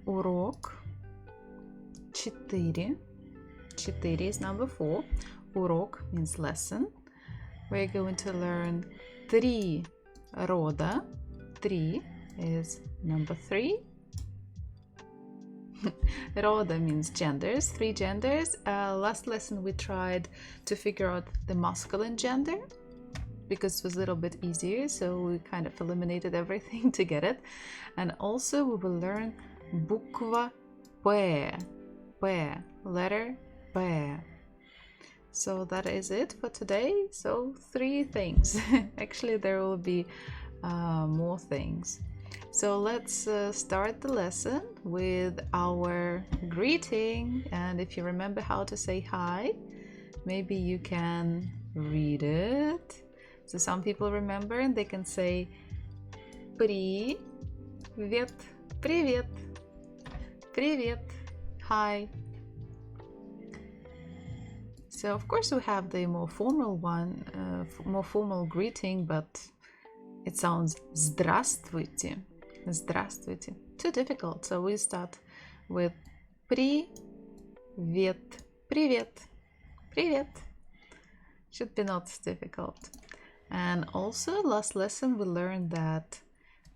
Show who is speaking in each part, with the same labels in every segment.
Speaker 1: Урок 4. 4 is number 4. Урок means lesson. We're going to learn 3 рода. 3 is number 3. Рода means genders, 3 genders. Last lesson we tried to figure out the masculine gender because it was a little bit easier, so we kind of eliminated everything to get it. And also we will learn буква P, letter P. So that is it for today. So 3 things. Actually, there will be more things. So let's start the lesson with our greeting. And if you remember how to say hi, maybe you can read it. So some people remember and they can say Привет, привет, привет, hi. So of course we have the more formal one, more formal greeting, but it sounds здравствуйте. Здравствуйте. Too difficult, so we start with Привет, привет, привет. Should be not difficult. And also last lesson we learned that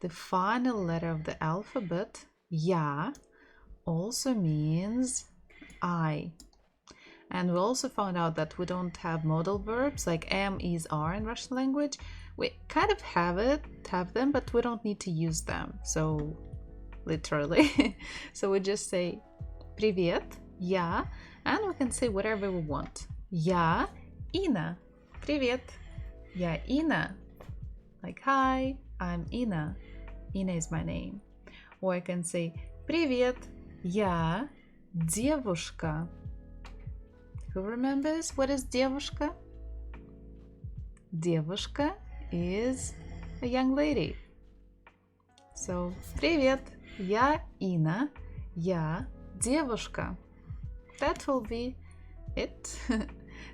Speaker 1: the final letter of the alphabet, Я, also means I. And we also found out that we don't have modal verbs like am, is, are in Russian language. We kind of have them, but we don't need to use them. So literally. So we just say Привет, я, and we can say whatever we want. Я Инна. Привет. Я Инна. Like hi, I'm Inna. Inna is my name. Or I can say Привет, я девушка. Who remembers what is девушка? Девушка is a young lady. So, привет, я Инна, я девушка. That will be it.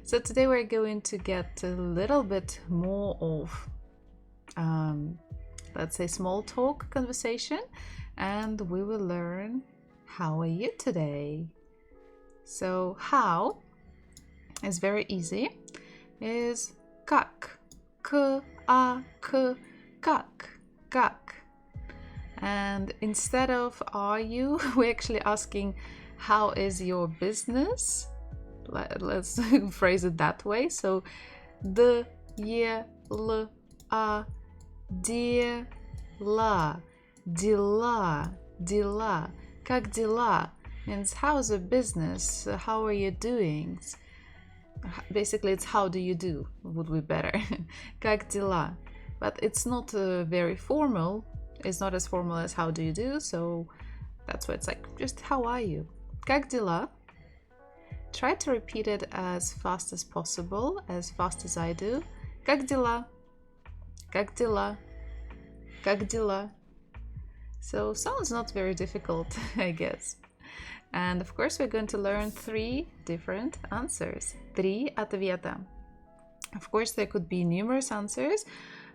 Speaker 1: So today we're going to get a little bit more of, let's say, small talk conversation, and we will learn how are you today? So how is very easy, is как, как. And instead of are you, we're actually asking how is your business? Let's phrase it that way. So д, е, л, а, де, ла, дела, дела. Как дела means how's your business? How are you doing? Basically, it's how do you do would be better. Как дела? But it's not very formal. It's not as formal as how do you do. So that's why it's like just how are you? Как дела? Try to repeat it as fast as possible, as fast as I do. Как дела? Как дела? Как дела? So sounds not very difficult, I guess. And of course, we're going to learn 3 different answers. 3 ответа. Of course, there could be numerous answers.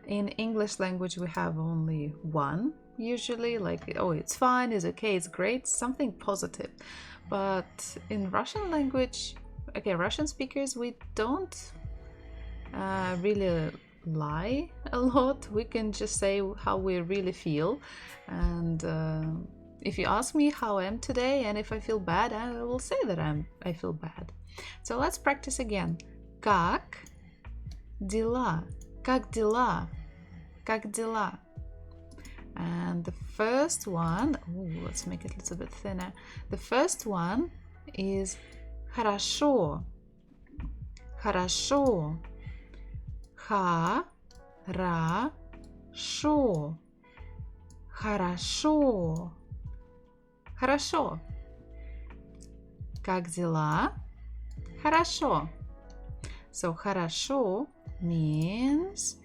Speaker 1: In English language, we have only 1 usually, like, oh, it's fine, it's okay, it's great, something positive. But in Russian language, okay, Russian speakers, we don't really lie a lot. We can just say how we really feel. And if you ask me how I am today and if I feel bad, I will say that I feel bad. So let's practice again. Как дела? Как дела? Как дела? And the first one, let's make it a little bit thinner. The first one is хорошо. Хорошо. Хорошо. Хорошо. Хорошо. Как дела? Хорошо. So хорошо means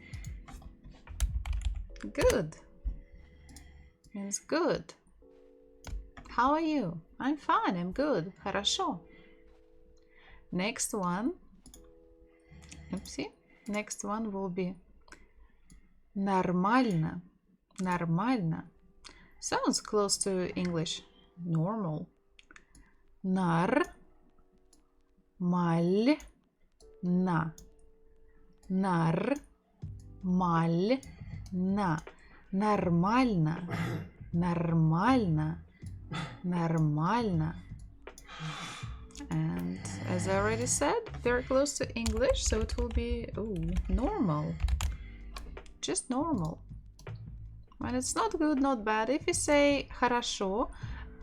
Speaker 1: good. Means good. How are you? I'm fine, I'm good. Хорошо. Next one. Oopsie. Next one will be нормально. Нормально. Sounds close to English. normal. Nar, маль, на. Нар, маль, на. Нормально, нормально, нормально. And as I already said, very close to English, so it will be normal. Just normal. And it's not good, not bad. If you say хорошо,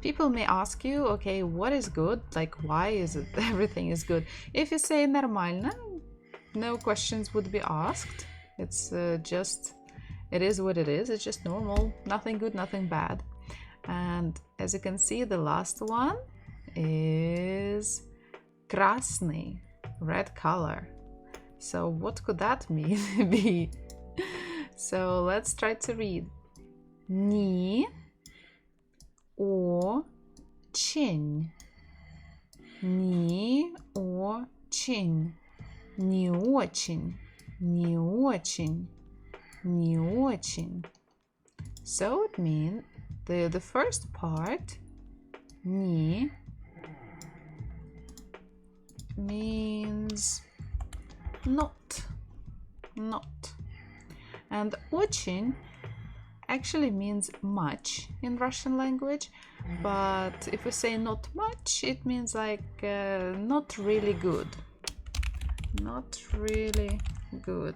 Speaker 1: people may ask you, okay, what is good? Like, why is it everything is good? If you say нормально, no questions would be asked. It's just, it is what it is. It's just normal. Nothing good, nothing bad. And as you can see, the last one is красный, red color. So what could that mean be? So let's try to read. Не очень. Не очень. Не очень. Не очень. Не очень. So it means the first part, не, means not. And очень actually means much in Russian language, but if we say not much, it means like not really good. Not really good.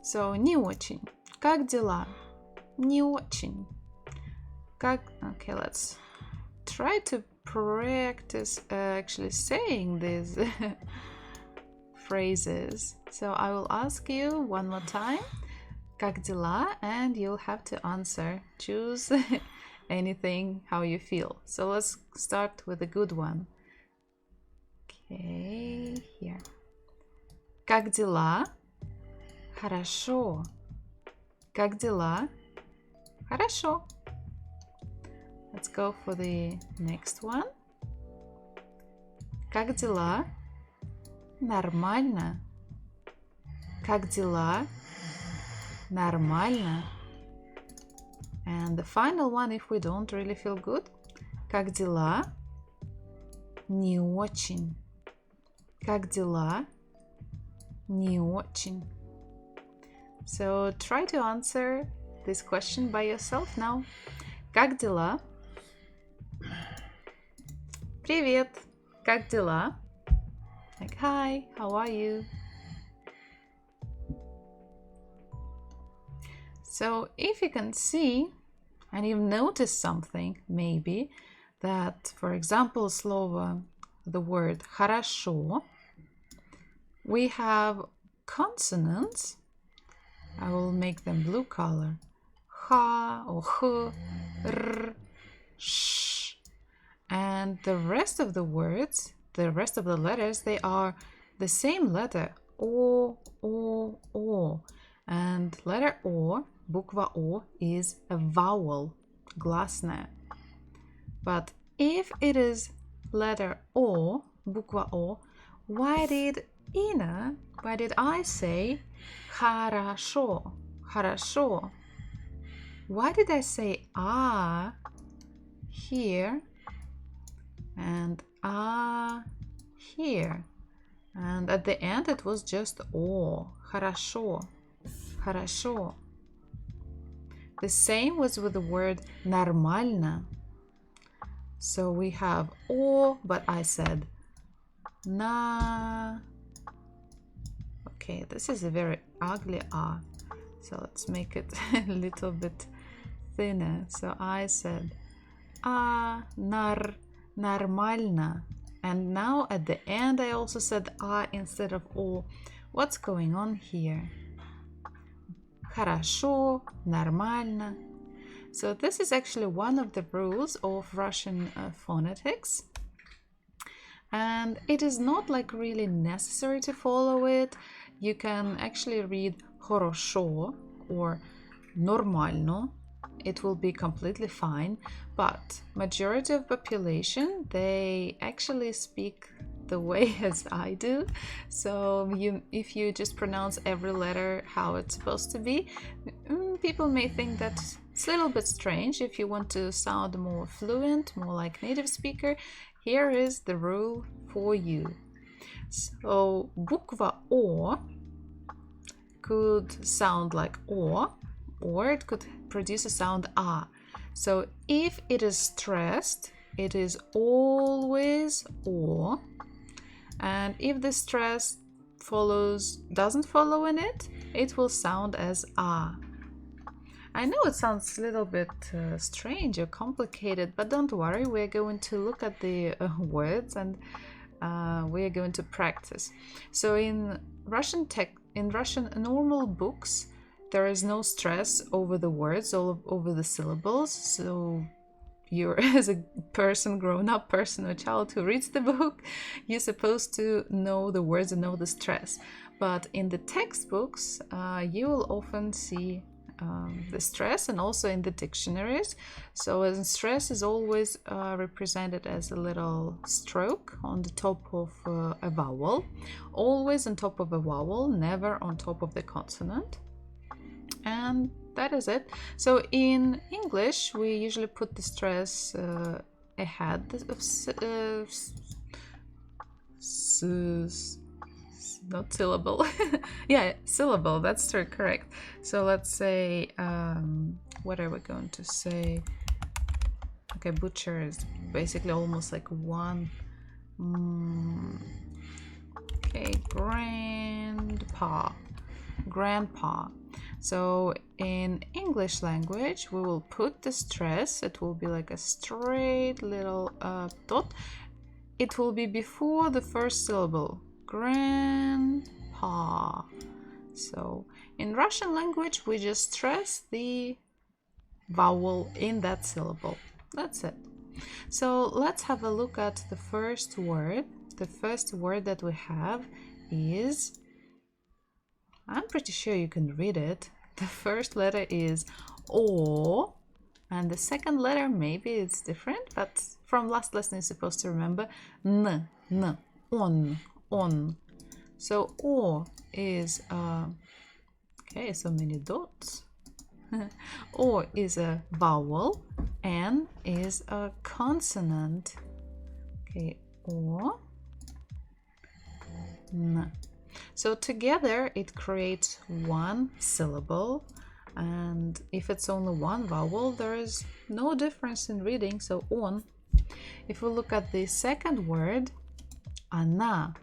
Speaker 1: So не очень. Как дела? Не очень. Okay, let's try to practice actually saying these phrases. So I will ask you one more time. Как дела? And you'll have to answer. Choose anything how you feel. So let's start with a good one. Okay, here. Как дела? Хорошо. Как дела? Хорошо. Let's go for the next one. Как дела? Нормально. Как дела? Нормально. And the final one, if we don't really feel good. Как дела? Не очень. Как дела? Не очень. So try to answer this question by yourself now. Как дела? Привет. Как дела? Like, hi, how are you? So if you can see, and you've noticed something, maybe, that, for example, слово, the word хорошо, we have consonants. I will make them blue color. Ха or H, R, Sh. And the rest of the words, the rest of the letters, they are the same letter. O. And letter O, bukva O, is a vowel, glasne. But if it is letter O, bukva O, why did I say хорошо? Хорошо. Why did I say here and here? And at the end it was just O. Хорошо. Хорошо. The same was with the word нормально. So we have O, but I said na. Okay, this is a very ugly A. So let's make it a little bit thinner. So I said нормально. And now at the end I also said instead of O. What's going on here? Хорошо, нормально. So this is actually one of the rules of Russian phonetics. And it is not like really necessary to follow it. You can actually read хорошо or нормально. It will be completely fine. But majority of population, they actually speak the way as I do. So if you just pronounce every letter how it's supposed to be, people may think that It's a little bit strange. If you want to sound more fluent, more like native speaker, here is the rule for you. So буква О could sound like or it could produce a sound A. So if it is stressed, it is always or, and if the stress doesn't follow in it, it will sound as A. I know it sounds a little bit strange or complicated, but don't worry, we're going to look at the words and we are going to practice. So in Russian normal books, there is no stress over the words, over the syllables. So you're, as a person, grown-up person or child who reads the book, you're supposed to know the words and know the stress. But in the textbooks, you will often see the stress, and also in the dictionaries. So stress is always represented as a little stroke on the top of a vowel, always on top of a vowel, never on top of the consonant. And that is it. So in English, we usually put the stress ahead of not syllable. Yeah, syllable, that's correct. So let's say, what are we going to say? Okay, butcher is basically almost like one. Okay, grandpa. So in English language, we will put the stress, it will be like a straight little dot. It will be before the first syllable, grandpa. So in Russian language, we just stress the vowel in that syllable. That's it. So let's have a look at the first word. The first word that we have is, I'm pretty sure you can read it. The first letter is O, and the second letter, maybe it's different, but from last lesson you're supposed to remember N, on. So O is, okay, so many dots. O is a vowel, N is a consonant. Okay, O, N. So together it creates one syllable, and if it's only one vowel, there is no difference in reading, so on. If we look at the second word, она,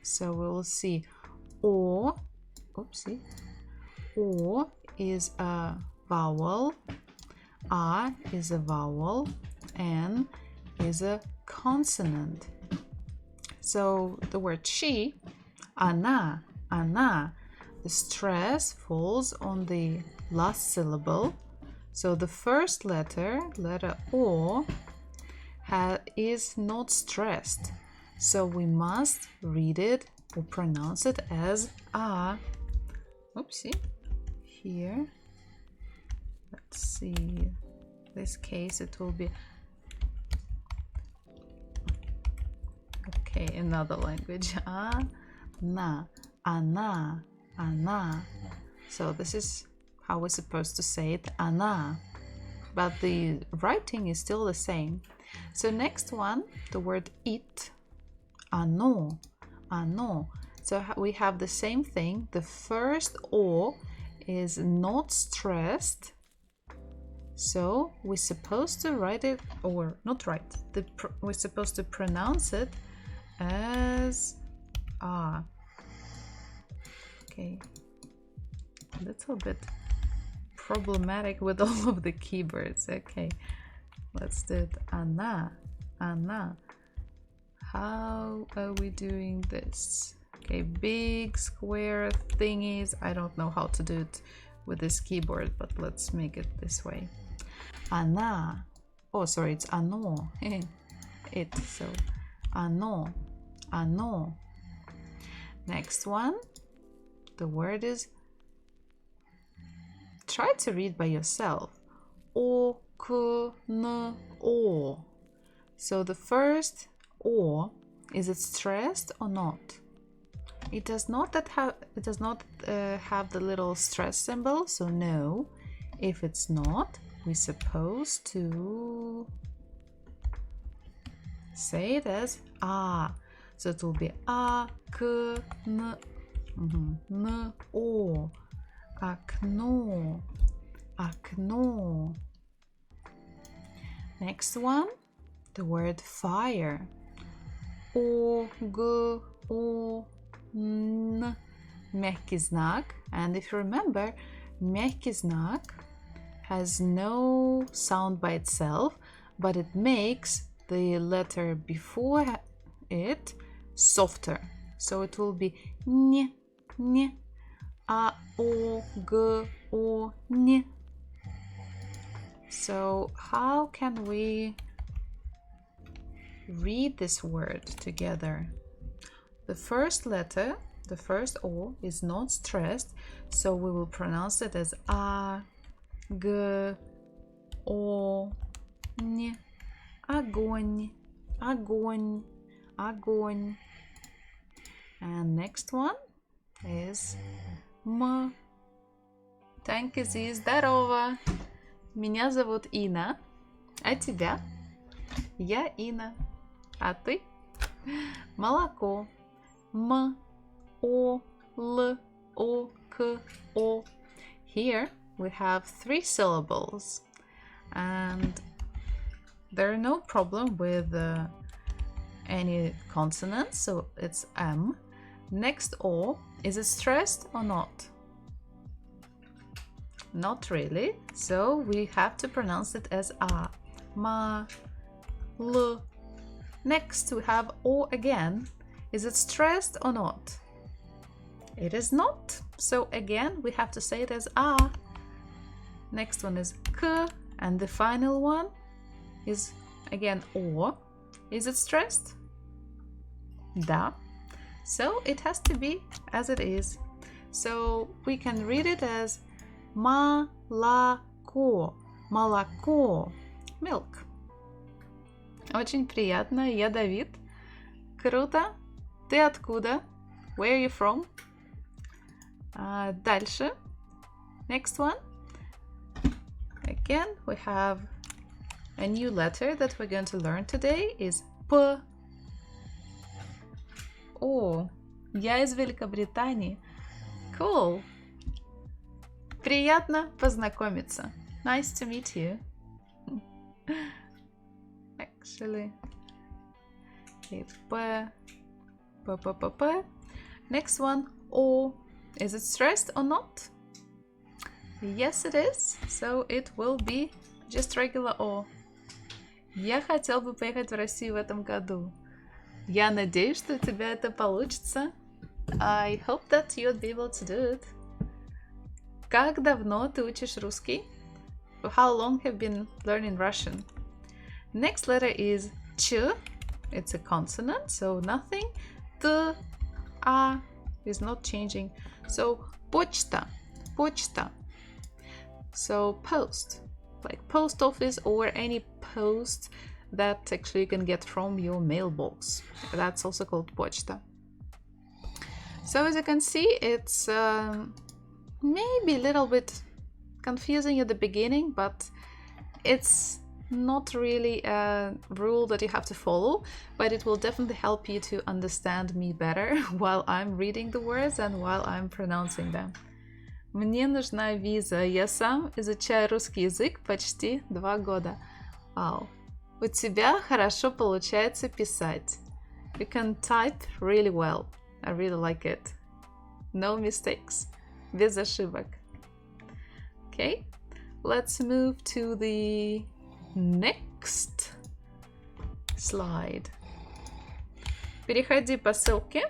Speaker 1: so we will see O, O is a vowel, A is a vowel, N is a consonant. So the word she, она, the stress falls on the last syllable. So the first letter O, is not stressed. So we must read it or pronounce it as A. Here. Let's see. In this case, it will be. Okay, another language. Она. So this is how we're supposed to say it, она. But the writing is still the same. So next one, the word it, оно. So we have the same thing. The first O is not stressed. So we're supposed to write it, or not write, we're supposed to pronounce it as A. Okay, a little bit problematic with all of the keyboards. Okay, let's do it. Она. How are we doing this? Okay, big square thingies. I don't know how to do it with this keyboard, but let's make it this way. Она. Oh, sorry, it's оно. It. So оно. Next one, the word is, try to read by yourself. O. So the first O, is it stressed or not? It does not have the little stress symbol, so no. If it's not, we're supposed to say it as a. So it will be a, k, n, n, o, окно, окно. Next one, the word fire. O, g, o, n. Мягкий знак. And if you remember, мягкий знак has no sound by itself, but it makes the letter before it softer. So it will be н, н, а, о, г, о, н. So how can we read this word together? The first letter, the first O, is not stressed, so we will pronounce it as a, g, o, н. Огонь, огонь, огонь. And next one is м. Танька, здорово. Меня зовут Ина. А тебя? Я Ина. А ты? Молоко. М, о, л, о, к, о. Here we have 3 syllables. And there are no problem with any consonants, so it's M. Next O, is it stressed or not? Not really, so we have to pronounce it as A. Ma, L. Next we have O again. Is it stressed or not? It is not, so again we have to say it as A. Next one is K, and the final one is again O. Is it stressed? Да. So it has to be as it is. So we can read it as молоко. Молоко. Milk. Очень приятно. Я Давид. Круто. Ты откуда? Where are you from? Дальше. Next one. Again, we have a new letter that we're going to learn today is P. О, я из Великобритании. Cool. Приятно познакомиться. Nice to meet you. Actually, it's P. P, P, P, P. Next one, O. Is it stressed or not? Yes, it is. So it will be just regular O. Я хотел бы поехать в Россию в этом году. Я надеюсь, что у тебя это получится. I hope that you'll be able to do it. Как давно ты учишь русский? How long have you been learning Russian? Next letter is Ch. It's a consonant, so nothing. T, A is not changing. So почта, почта. So post, like post office or any post that actually you can get from your mailbox. That's also called почта. So as you can see, it's maybe a little bit confusing at the beginning, but it's not really a rule that you have to follow, but it will definitely help you to understand me better while I'm reading the words and while I'm pronouncing them. Мне нужна виза. Я сам изучаю русский язык почти 2 года. Wow. У тебя хорошо получается писать. You can type really well. I really like it. No mistakes. Без ошибок. Okay, let's move to the next slide. Переходи по ссылке.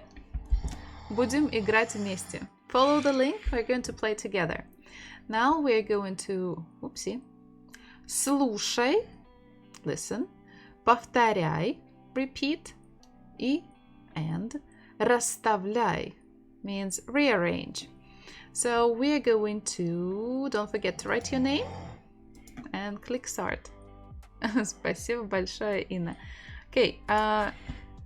Speaker 1: Будем играть вместе. Follow the link. We're going to play together. Now we're going to... Oopsie. Слушай. Listen. Повторяй. Repeat. And расставляй means rearrange. So we're going to... Don't forget to write your name and click start. Спасибо большое, Инна. Okay,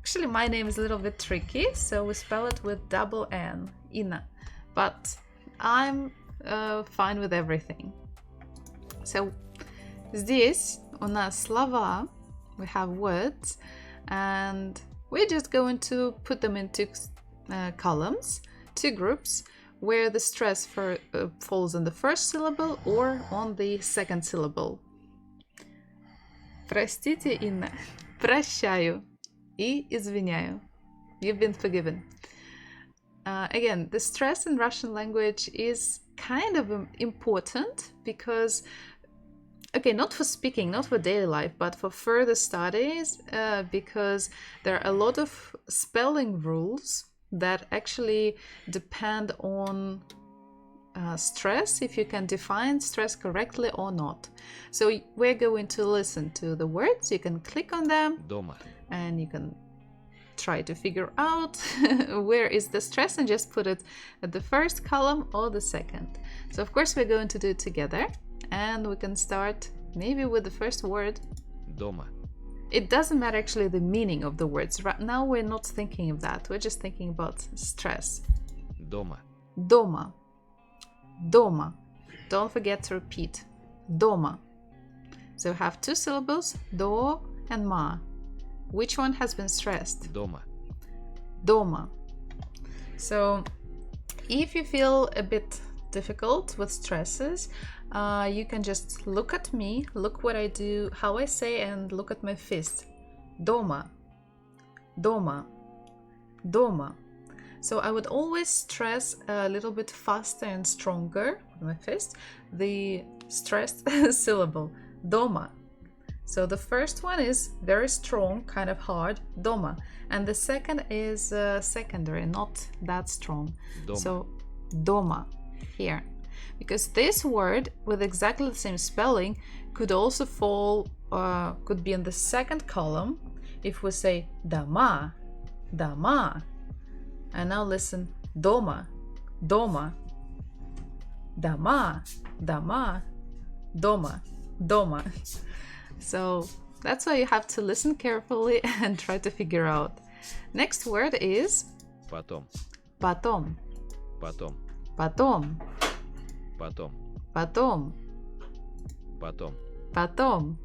Speaker 1: Actually, my name is a little bit tricky, so we spell it with double N, Inna. But I'm fine with everything. So, здесь у нас слова, we have words, and we're just going to put them into columns, two groups, where the stress falls on the first syllable or on the second syllable. Простите, Инна. Прощаю. И извиняю. You've been forgiven. Again, the stress in Russian language is kind of important because, okay, not for speaking, not for daily life, but for further studies, because there are a lot of spelling rules that actually depend on stress, if you can define stress correctly or not. So we're going to listen to the words. You can click on them
Speaker 2: Дома.
Speaker 1: and you can try to figure out where is the stress and just put it at the first column or the second. So of course we're going to do it together, and we can start maybe with the first word.
Speaker 2: Дома.
Speaker 1: It doesn't matter actually the meaning of the words. Right now we're not thinking of that. We're just thinking about stress.
Speaker 2: Дома.
Speaker 1: Дома. Дома. Don't forget to repeat. Дома. So we have two syllables, do and ma. Which one has been stressed?
Speaker 2: Дома.
Speaker 1: Дома. So if you feel a bit difficult with stresses, you can just look at me, look what I do, how I say, and look at my fist. Дома. Дома. Дома. So I would always stress a little bit faster and stronger with my fist the stressed syllable. Дома. So the first one is very strong, kind of hard, дома. And the second is secondary, not that strong.
Speaker 2: Дома.
Speaker 1: So дома, here. Because this word with exactly the same spelling could also fall, could be in the second column if we say дома, дома. And now listen, дома, дома, дома, дома, дома, дома. So that's why you have to listen carefully and try to figure out. Next word is
Speaker 2: Потом.
Speaker 1: потом,
Speaker 2: Потом.
Speaker 1: потом,
Speaker 2: Потом.
Speaker 1: потом,
Speaker 2: Потом.
Speaker 1: потом.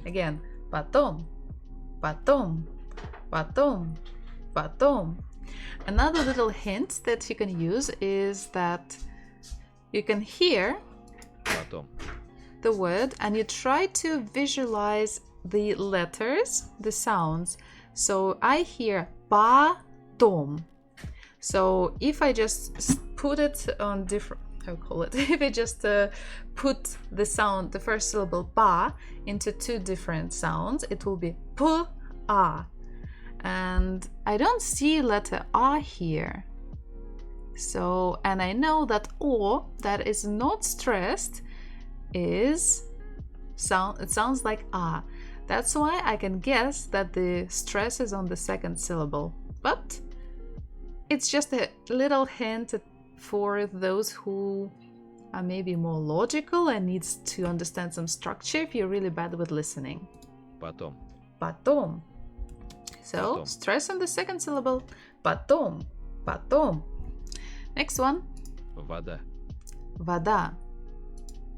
Speaker 1: Again, потом, потом, потом, потом. Another little hint that you can use is that you can hear
Speaker 2: Потом.
Speaker 1: the word and you try to visualize the letters, the sounds. So I hear потом. So if I just put it on different, how call it? If I just put the sound, the first syllable pa, into two different sounds, it will be p-a. And I don't see letter R here. So, and I know that O that is not stressed is it sounds like A. That's why I can guess that the stress is on the second syllable. But it's just a little hint for those who are maybe more logical and needs to understand some structure if you're really bad with listening.
Speaker 2: Потом.
Speaker 1: Потом. So,
Speaker 2: Потом.
Speaker 1: stress on the second syllable. Потом. Потом. Next one.
Speaker 2: Вода.
Speaker 1: Вода.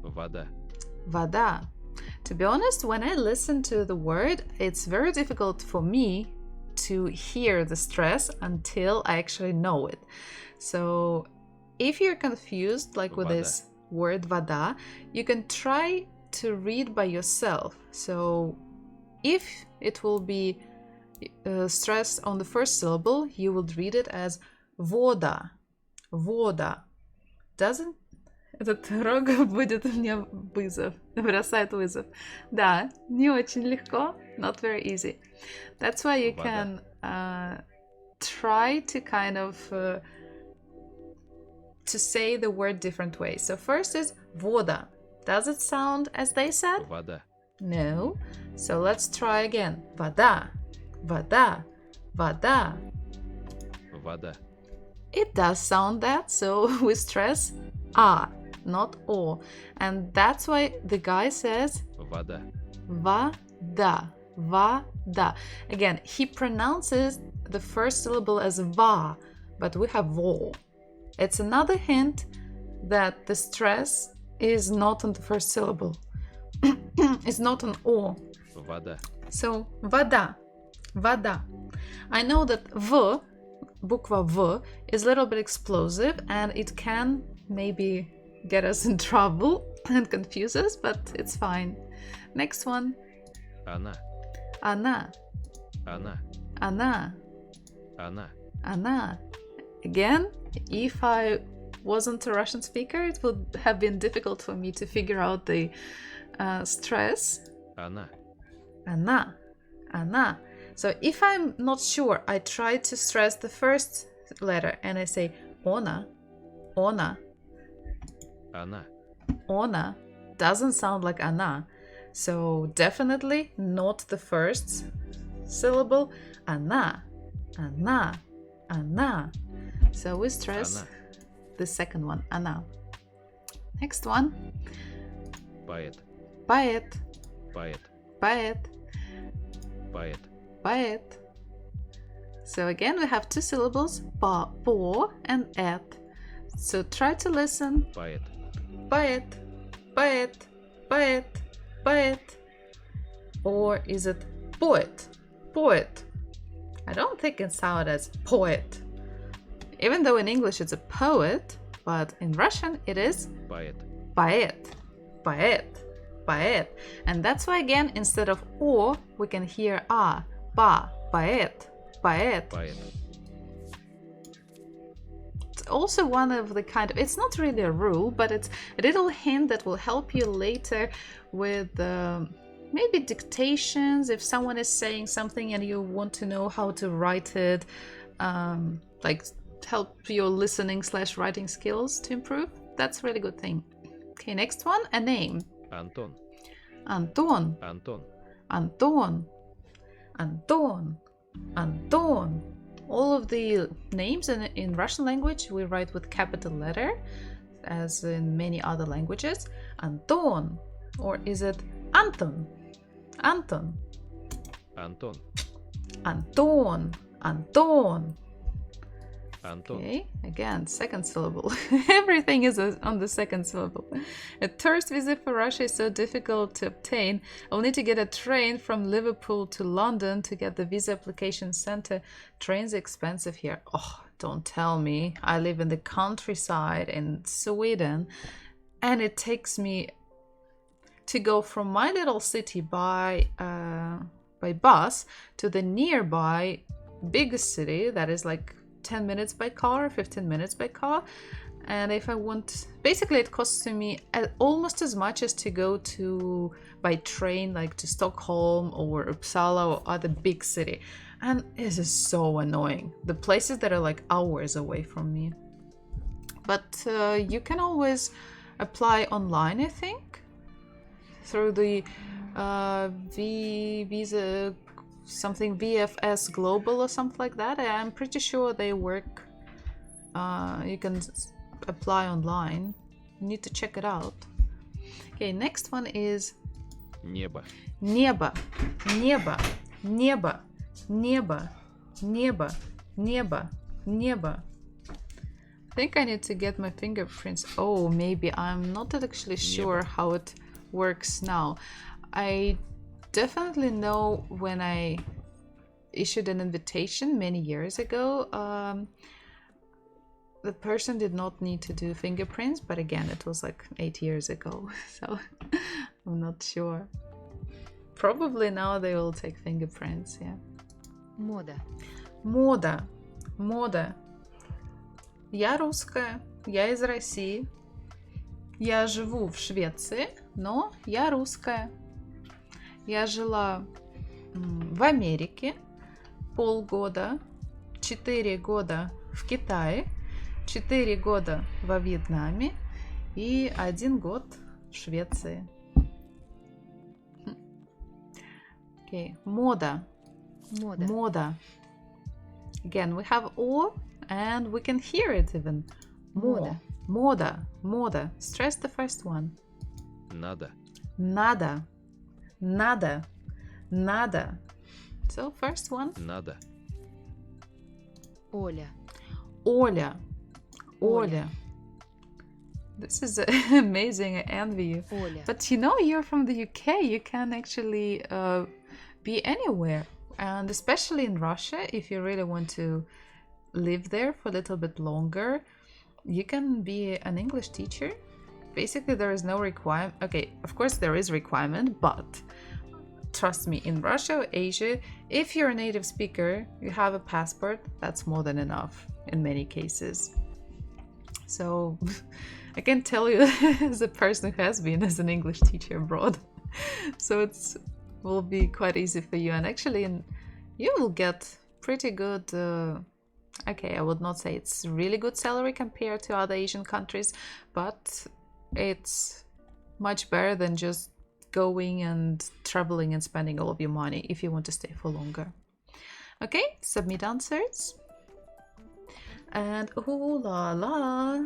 Speaker 2: Вода.
Speaker 1: Вода. To be honest, when I listen to the word, it's very difficult for me to hear the stress until I actually know it. So, if you're confused, like with
Speaker 2: Вода.
Speaker 1: this word вода, you can try to read by yourself. So, if it will be stressed on the first syllable, you would read it as вода. Вода. Doesn't этот Рогов будет мне вызов, бросает вызов. Да, не очень легко, not very easy. That's why you can try to kind of to say the word different ways. So first is вода. Does it sound as they said?
Speaker 2: Вода.
Speaker 1: No. So let's try again. Вода. Вода. Вода.
Speaker 2: Вода.
Speaker 1: It does sound that, so we stress A, not O. And that's why the guy says
Speaker 2: Вода.
Speaker 1: вода. Вода. Again, he pronounces the first syllable as va, but we have vo. It's another hint that the stress is not on the first syllable. It's not an o.
Speaker 2: Вода.
Speaker 1: So, вода. Вода. I know that v, bukva v, is a little bit explosive and it can maybe get us in trouble and confuse us, but it's fine. Next one.
Speaker 2: Она.
Speaker 1: Она.
Speaker 2: Она.
Speaker 1: Она.
Speaker 2: Она.
Speaker 1: Она. Again, if I wasn't a Russian speaker, it would have been difficult for me to figure out the stress.
Speaker 2: Она.
Speaker 1: Она. Она. So if I'm not sure, I try to stress the first letter and I say ona. Ona.
Speaker 2: Она.
Speaker 1: Ona doesn't sound like она. So definitely not the first syllable. Она. Она. Она. So we stress
Speaker 2: Она.
Speaker 1: the second one. Она. Next one.
Speaker 2: Поэт.
Speaker 1: Поэт.
Speaker 2: Поэт.
Speaker 1: Поэт.
Speaker 2: Поэт.
Speaker 1: Поэт. So again we have two syllables, по and et. So try to listen.
Speaker 2: Поэт.
Speaker 1: Поэт. Поэт. Поэt. Poet. Or is it poet? Poet. I don't think it sounds as poet. Even though in English it's a poet, but in Russian it is
Speaker 2: Поэт.
Speaker 1: poet. Poet. Poet. And that's why again, instead of o, we can hear a. Pa. Poet. Poet.
Speaker 2: Поэт.
Speaker 1: It's also one of the kind of, it's not really a rule, but it's a little hint that will help you later with maybe dictations. If someone is saying something and you want to know how to write it, like help your listening / writing skills to improve, that's a really good thing. Okay, next one, a name.
Speaker 2: Антон.
Speaker 1: Anton.
Speaker 2: Антон.
Speaker 1: Anton. Anton. Anton. All of the names in Russian language we write with capital letter, as in many other languages. Anton. Or is it Anton? Anton.
Speaker 2: Антон.
Speaker 1: Anton. Anton.
Speaker 2: Антон.
Speaker 1: Okay, again, second syllable. Everything is on the second syllable. A tourist visa for Russia is so difficult to obtain. I'll need to get a train from Liverpool to London to get the visa application center. Trains are expensive here. Oh, don't tell me. I live in the countryside in Sweden, and it takes me to go from my little city by bus to the nearby biggest city that is like 10 minutes by car, 15 minutes by car. And if I want, basically it costs me almost as much as to go to by train, like to Stockholm or Uppsala or other big city. And it is so annoying. The places that are like hours away from me. But you can always apply online, I think, through the visa, something VFS Global or something like that. I'm pretty sure they work. You can apply online. You need to check it out. Okay, next one is
Speaker 2: Небо.
Speaker 1: Небо. Небо. Небо. Небо. Небо. Небо. Небо. I think I need to get my fingerprints. Oh, maybe I'm not actually sure how it works now. I definitely know when I issued an invitation many years ago, the person did not need to do fingerprints, but again, it was like 8 years ago, so I'm not sure. Probably now they will take fingerprints, yeah.
Speaker 3: Мода.
Speaker 1: Мода. Мода. Я русская, я из России. Я живу в Швеции, но я русская. Я жила в Америке полгода, 4 года в Китае, 4 года во Вьетнаме и 1 год в Швеции. Okay. Мода.
Speaker 3: Мода.
Speaker 1: Мода. Again, we have O and we can hear it even.
Speaker 3: Мода.
Speaker 1: Мода. Мода. Stress the first one.
Speaker 2: Надо.
Speaker 1: Надо. Надо. Nada. So first one.
Speaker 2: Надо.
Speaker 3: Оля.
Speaker 1: Оля.
Speaker 3: Оля.
Speaker 1: Оля. This is amazing. I envy you.
Speaker 3: Оля.
Speaker 1: But you know, you're from the UK. You can actually be anywhere. And especially in Russia, if you really want to live there for a little bit longer, you can be an English teacher. Basically, there is no requirement. Okay, of course, there is requirement, but trust me, in Russia or Asia, if you're a native speaker, you have a passport, that's more than enough in many cases. So I can tell you as a person who has been as an English teacher abroad. So it's will be quite easy for you, and actually you will get pretty good okay, I would not say it's really good salary compared to other Asian countries, but it's much better than just going and traveling and spending all of your money if you want to stay for longer. Okay, submit answers. And oh la la,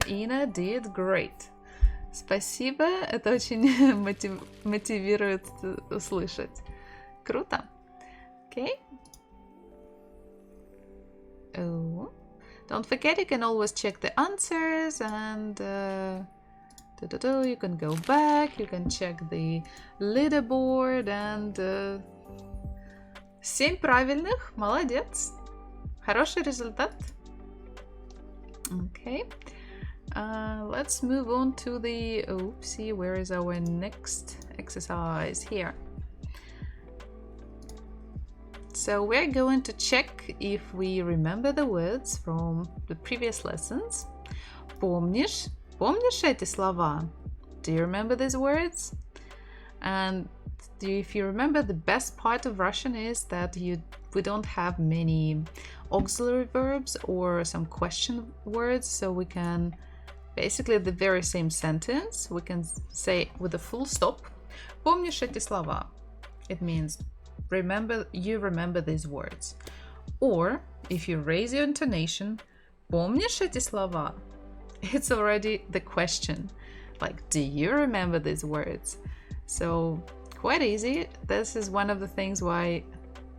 Speaker 1: Ina did great. Спасибо, это очень мотивирует услышать. Круто. Okay. Oh. Don't forget, you can always check the answers and you can go back, you can check the leaderboard and 7 правильных, молодец. Хороший результат. Okay. Let's move on to the, oopsie, where is our next exercise? Here. So we're going to check if we remember the words from the previous lessons. Помнишь? Помнишь эти слова? Do you remember these words? And if you remember, the best part of Russian is that we don't have many auxiliary verbs or some question words, so we can basically the very same sentence we can say with a full stop. Помнишь эти слова? It means you remember these words. Or if you raise your intonation, помнишь эти слова? It's already the question. Like, do you remember these words? So quite easy. This is one of the things why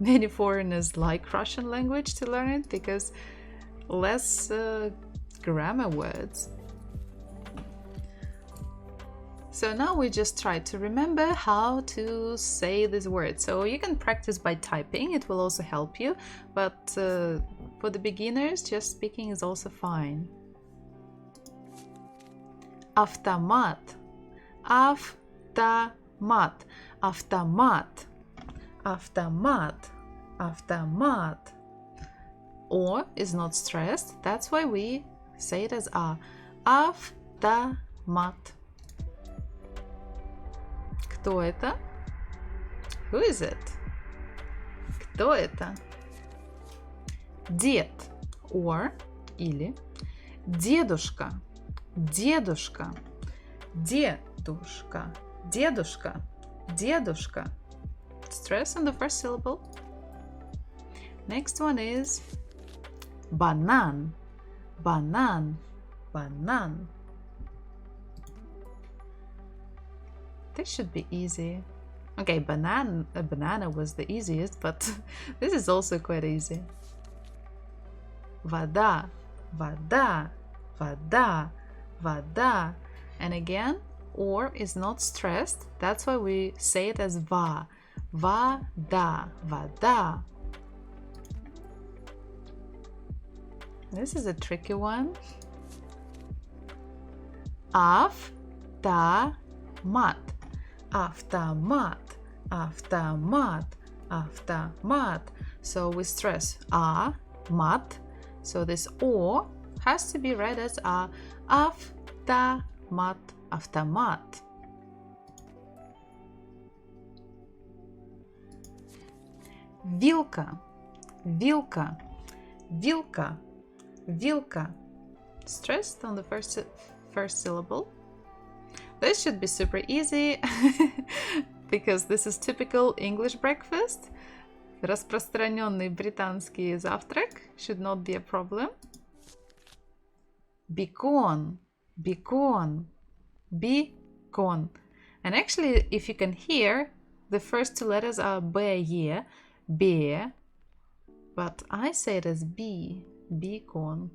Speaker 1: many foreigners like Russian language to learn it, because less grammar words. So now we just try to remember how to say these words. So you can practice by typing, it will also help you, but for the beginners, just speaking is also fine. Автомат, автомат, автомат, автомат, автомат. O is not stressed, that's why we say it as A. Автомат. Кто это? Who is it? Кто это? Дед or или дедушка, дедушка, дедушка, дедушка, дедушка. Stress on the first syllable. Next one is банан, банан, банан. This should be easy. Okay, banana was the easiest, but this is also quite easy. Вода, вода, вода, вода. And again, or is not stressed. That's why we say it as va. Вода, вода. This is a tricky one. Автомат. Автомат, автомат, автомат. So we stress a, mat. So this o has to be read as a, автомат, автомат. Вилка, вилка, вилка, вилка. Stressed on the first syllable. This should be super easy because this is typical English breakfast. Распространенный британский завтрак should not be a problem. Бекон, бекон, бекон. And actually, if you can hear, The first two letters are B, B, but I say it as B, beacon.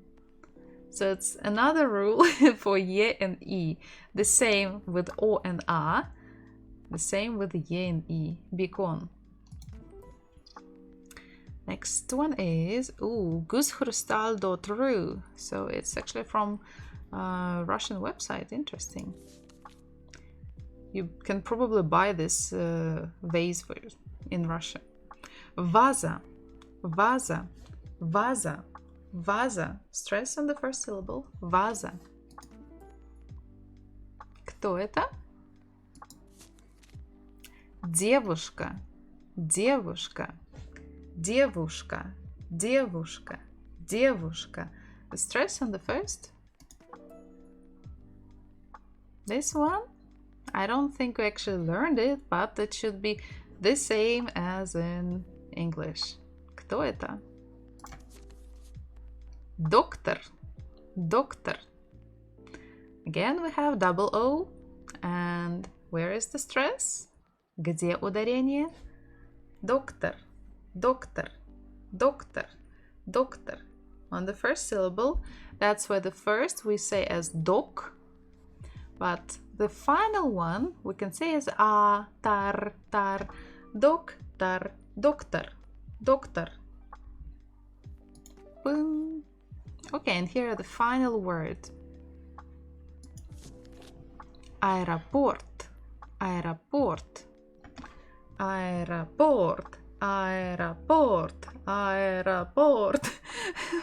Speaker 1: So it's another rule for Y and E. The same with O and A. The same with Y and E, beacon. Next one is guzhrustal.ru. So it's actually from a Russian website. Interesting. You can probably buy this vase in Russia. Vaza, vaza, vaza, vaza. Stress on the first syllable. Vaza. Кто это? Девушка, девушка, девушка, девушка, девушка. The stress on the first. This one, I don't think we actually learned it, but it should be the same as in English. Кто это? Доктор, доктор. Again, we have double O. And where is the stress? Где ударение? Доктор, доктор, доктор, доктор. On the first syllable, that's why the first we say as dok, but the final one we can say as a, tar, tar, doktar, doktor, doktor. Boom. Okay, and here are the final word. Аэропорт, аэропорт, аэропорт, аэропорт, аэропорт.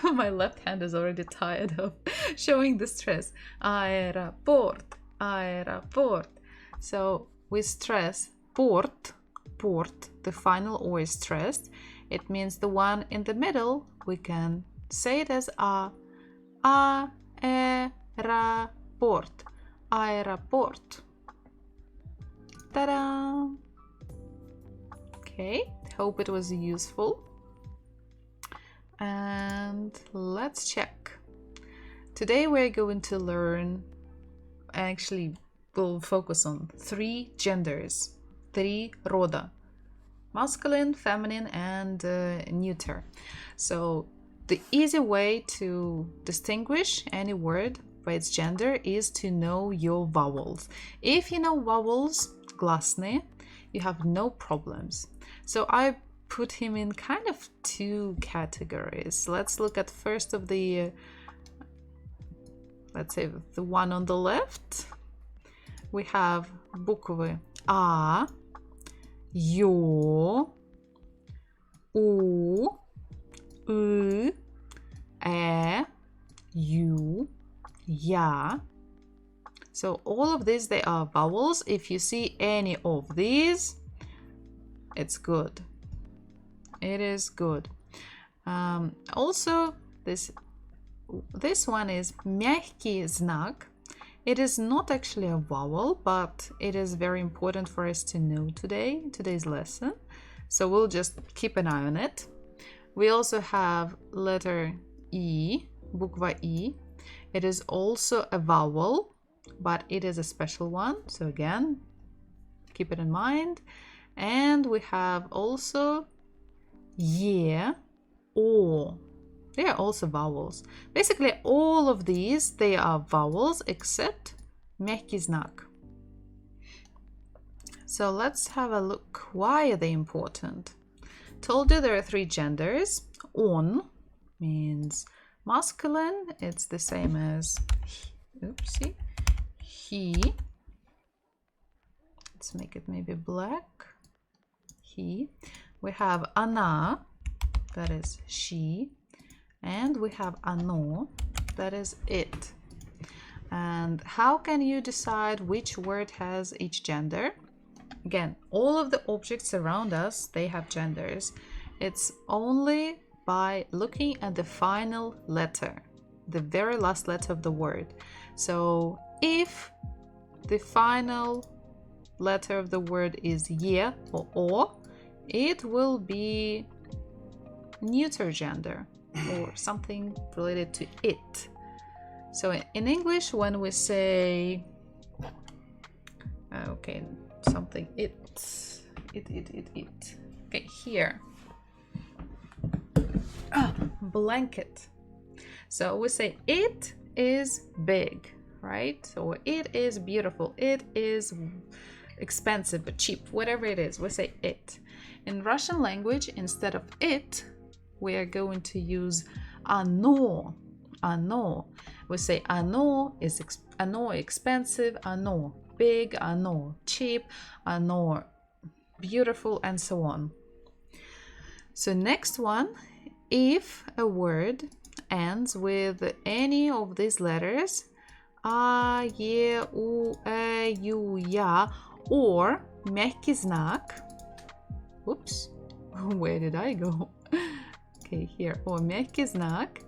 Speaker 1: My left hand is already tired of showing the stress. Аэропорт, аэропорт. So we stress port, port. The final O is stressed. It means the one in the middle. We can say it as a, aeroport, aeroport. Ta-da! Okay, hope it was useful. And let's check. Today we're going to learn, actually we'll focus on 3 genders, 3 рода. Masculine, feminine, and neuter. So the easy way to distinguish any word by its gender is to know your vowels. If you know vowels, glasny, you have no problems. So I put him in kind of 2 categories. Let's look at first of the, let's say the one on the left. We have буквы А, Ё, У, И, Э, Ю, Я. So all of these, they are vowels. If you see any of these, it's good. It is good. Also, this one is мягкий знак. It is not actually a vowel, but it is very important for us to know today's lesson. So we'll just keep an eye on it. We also have letter E, буква И. It is also a vowel, but it is a special one. So again, keep it in mind. And we have also Е, О. They are also vowels. Basically, all of these, they are vowels except мягкий знак. So let's have a look. Why are they important? Told you there are 3 genders. Он means masculine. It's the same as oopsie, he. Let's make it maybe black. He. We have она, that is she. And we have оно, that is it. And how can you decide which word has each gender? Again, all of the objects around us, they have genders. It's only by looking at the final letter, the very last letter of the word. So if the final letter of the word is Е or O, it will be neuter gender or something related to it. So in English, when we say, okay, something it, It. Okay, here. Blanket. So we say it is big, right? Or it is beautiful. It is expensive but cheap. Whatever it is, we say it. In Russian language, instead of it, we are going to use оно. Оно. We say оно is оно expensive, оно big, оно cheap, оно beautiful, and so on. So next one, if a word ends with any of these letters, a, e, u, e, u, ya, or мягкий знак. Oops, where did I go? Okay, here, or мягкий знак,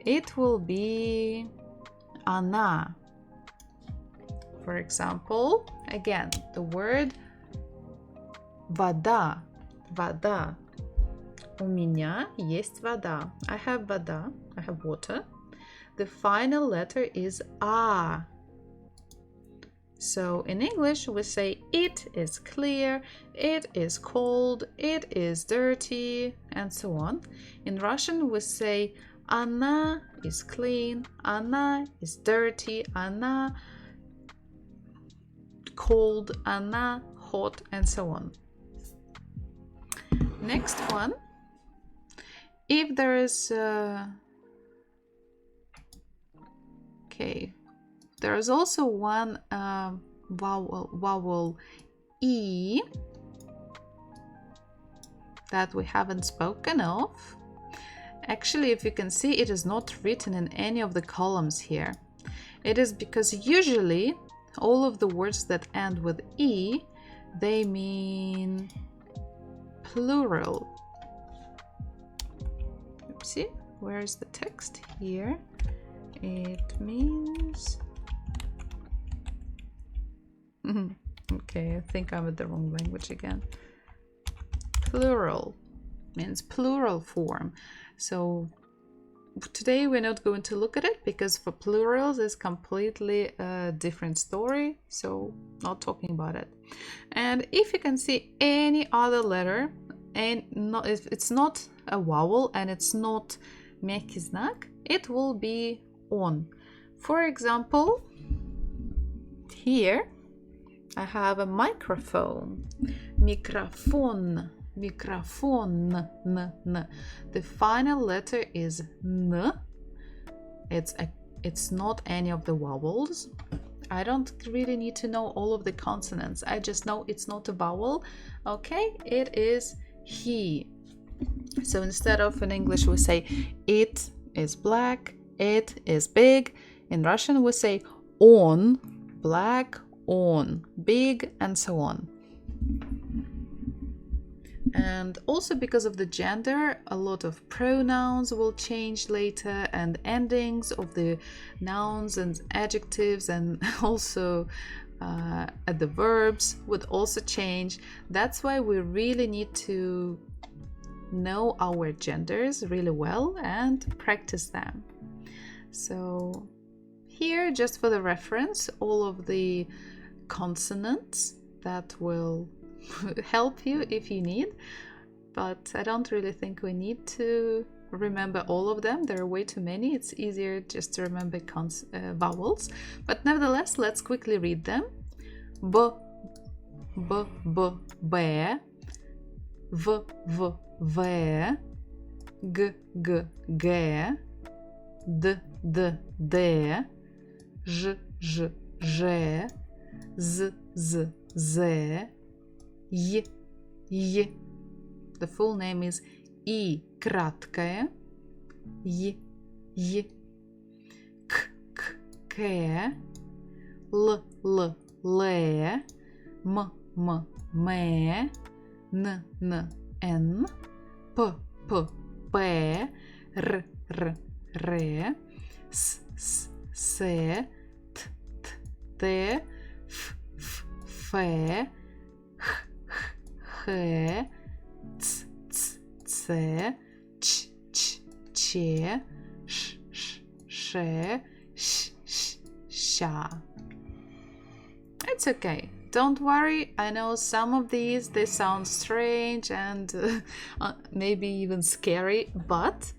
Speaker 1: it will be она. For example, again, the word вода, вода. У меня есть вода. I have вода. I have water. The final letter is a. So in English, we say it is clear, it is cold, it is dirty, and so on. In Russian, we say она is clean, она is dirty, она cold, она hot, and so on. Next one. If there is okay, there is also one vowel E that we haven't spoken of. Actually, if you can see, it is not written in any of the columns here. It is because usually all of the words that end with E, they mean plural. See, where is the text? Here. It means... Okay, I think I'm at the wrong language again. Plural means plural form. So today we're not going to look at it because for plurals it's completely a different story. So not talking about it. And if you can see any other letter, and if it's not a vowel and it's not мягкий знак, it will be on. For example, here I have a microphone. Microphone. Microphone. N. The final letter is N. It's not any of the vowels. I don't really need to know all of the consonants. I just know it's not a vowel. Okay, it is he. So instead of in English we say it is black, it is big. In Russian we say on, black, on, big, and so on. And also because of the gender, a lot of pronouns will change later, and endings of the nouns and adjectives, and also at the verbs would also change. That's why we really need to know our genders really well and practice them. So here, just for the reference, all of the consonants that will help you if you need, but I don't really think we need to remember all of them. There are way too many. It's easier just to remember vowels, but nevertheless, let's quickly read them. B, b, b, b, v, v, v, g, g, g, d, d, d, ž, ž, ž, z, z, z, y, y. The full name is И краткое, Y, Y, К, К, К, Л, Л, Л, М, М, М, Н, Н, Н, П, П, П, Р, Р, Р, С, С, С, Т, Т, Т, Ф, Ф, Ф, Х, Х, Х, Ц, Ц, Ц, Ч, Ч, Че, Ш, Ш, Ше, Ш, Ш, Ща. It's okay. don't worry. I know some of these, they sound strange and maybe even scary, but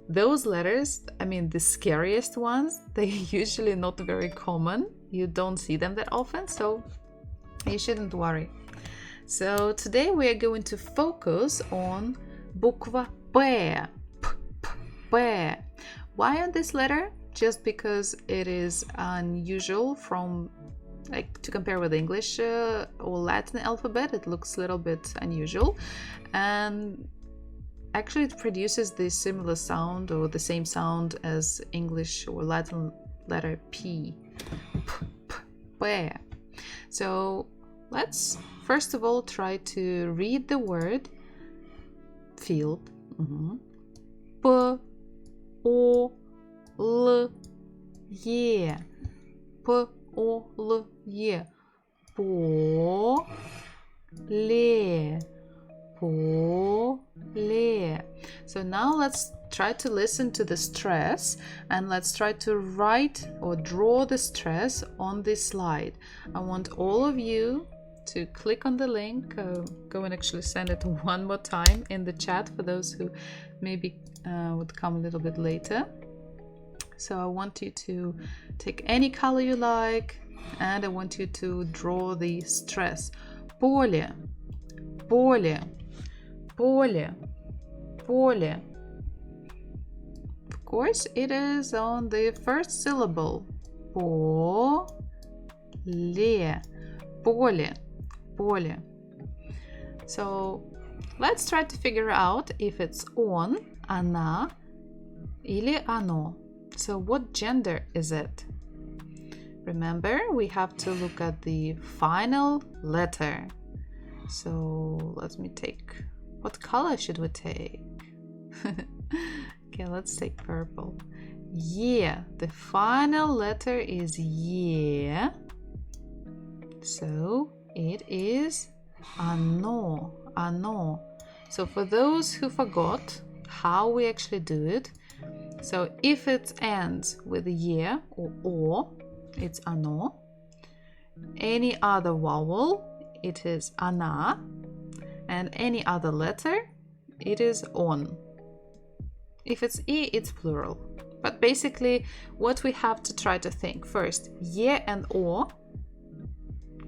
Speaker 1: those letters, I mean the scariest ones, they're usually not very common. You don't see them that often, so you shouldn't worry. So today we are going to focus on буква P. P. Why on this letter? Just because it is unusual from, like, to compare with English or Latin alphabet, it looks a little bit unusual, and actually it produces the similar sound or the same sound as English or Latin letter P. P. So let's first of all try to read the word field. P, O, L, E. P, O, L, E. Po, le. Po, le. So now let's try to listen to the stress and let's try to write or draw the stress on this slide. I want all of you to click on the link, go and actually send it one more time in the chat for those who maybe would come a little bit later. So I want you to take any color you like and I want you to draw the stress. Поле, поле, поле, поле. Of course, it is on the first syllable. Поле, поле, поле. So let's try to figure out if it's on, она, или оно. So what gender is it? Remember, we have to look at the final letter. So let me take, what color should we take? Okay, let's take purple. Yeah, the final letter is yeah. So it is оно, оно. So for those who forgot how we actually do it, so if it ends with yeah or o, it's оно. Any other vowel, it is она. And any other letter, it is on. If it's e, it's plural. But basically, what we have to try to think first, yeah and o,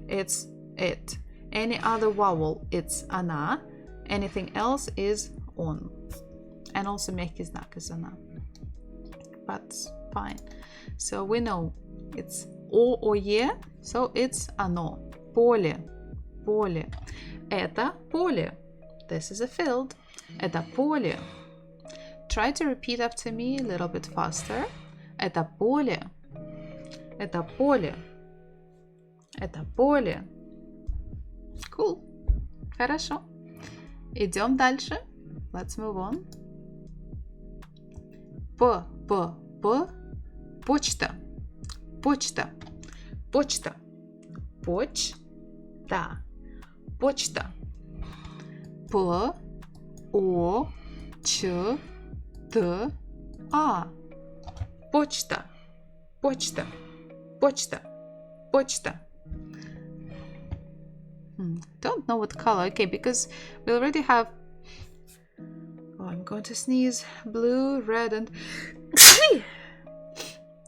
Speaker 1: it's it. Any other vowel, it's она. Anything else is on. And also мягкий знак is она. But fine. So we know it's о or е, so it's оно. Поле, поле. Это поле. This is a field. Это поле. Try to repeat after me a little bit faster. Это поле. Это поле. Это поле. Cool. Хорошо. Идем дальше. Let's move on. П, почта, почта, почта, почта, почта. П, О, Ч, Т, А. Почта, почта, почта, почта. Don't know what color. Okay, because we already have, oh, I'm going to sneeze, blue, red, and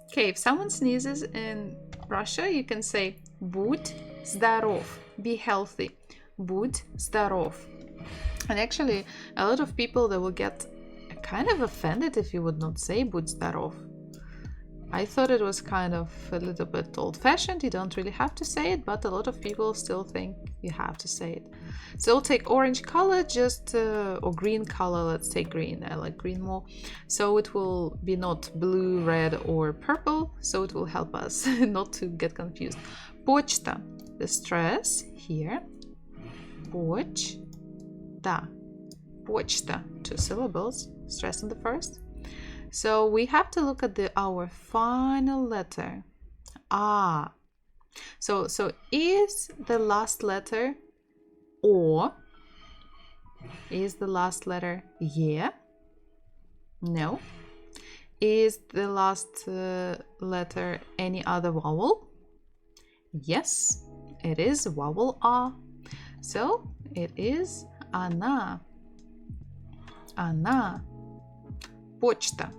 Speaker 1: okay, if someone sneezes in Russia, you can say будь здоров, be healthy, будь здоров. And actually, a lot of people, they will get kind of offended if you would not say будь здоров. I thought it was kind of a little bit old-fashioned. You don't really have to say it, but a lot of people still think you have to say it. So we'll take orange color, just or green color. Let's take green. I like green more. So it will be not blue, red, or purple. So it will help us not to get confused. Почта. The stress here. Почта. Почта. 2 syllables. Stress on the first. So we have to look at our final letter. Ah. So is the last letter O? Is the last letter Ye? No. Is the last letter any other vowel? Yes. it is vowel A. So it is она. Она. Почта.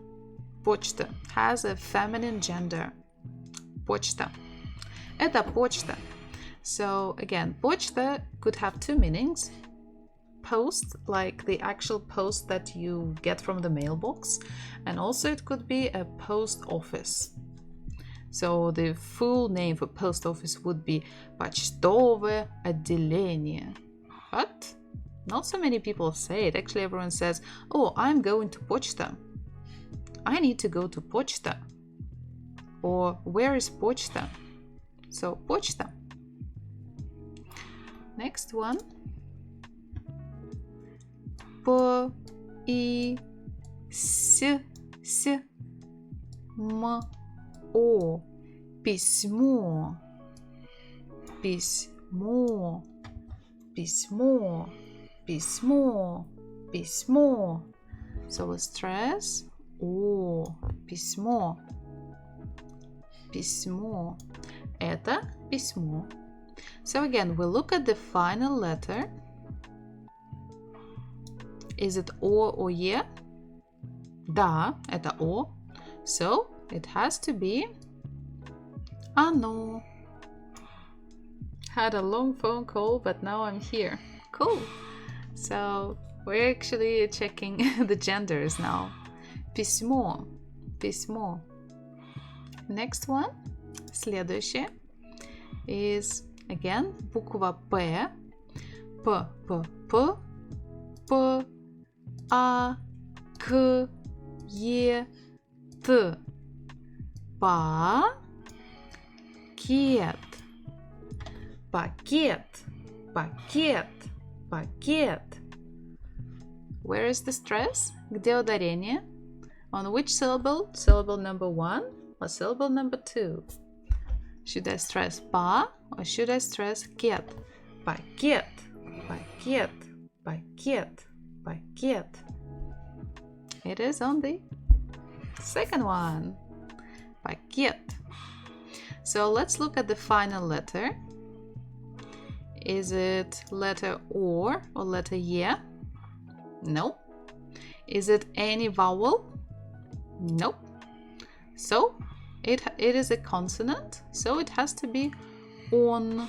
Speaker 1: Почта has a feminine gender. Почта. Это почта. So again, почта could have two meanings. Post, like the actual post that you get from the mailbox, and also it could be a post office. So the full name for post office would be почтовое отделение. But not so many people say it. Actually, everyone says, oh, I'm going to почта. I need to go to почта. Or where is почта? So почта. Next one. П, И, С, М, О. Письмо. Письмо. Письмо. Письмо. Письмо. So we stress О. Письмо. Письмо. Это письмо. So again, we look at the final letter. Is it О or Е? Да, это О. So it has to be оно. Had a long phone call, but now I'm here. Cool. So we're actually checking the genders now. Письмо. Письмо. Next one. Следующее is again буква П. П, П, П. П, А, К, Е, Т. Пакет. Пакет. Пакет. Пакет. Where is the stress? Где ударение? On which syllable? Syllable number 1 or syllable number 2? Should I stress па or should I stress кет? Пакет. Пакет. Пакет. Пакет. It is on the second one. Пакет. So let's look at the final letter. Is it letter O or letter Е? No. Is it any vowel? Nope. So it is a consonant, so it has to be on.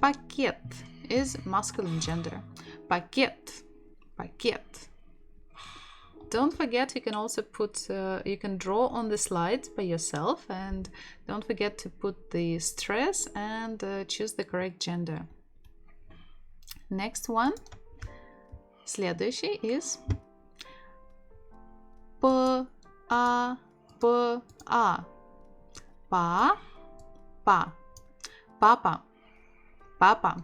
Speaker 1: Пакет is masculine gender. Пакет. Пакет. Don't forget, you can also put, you can draw on the slides by yourself, and don't forget to put the stress and choose the correct gender. Next one. Следующий is П, А, П, А. Па, па. Папа. Papa.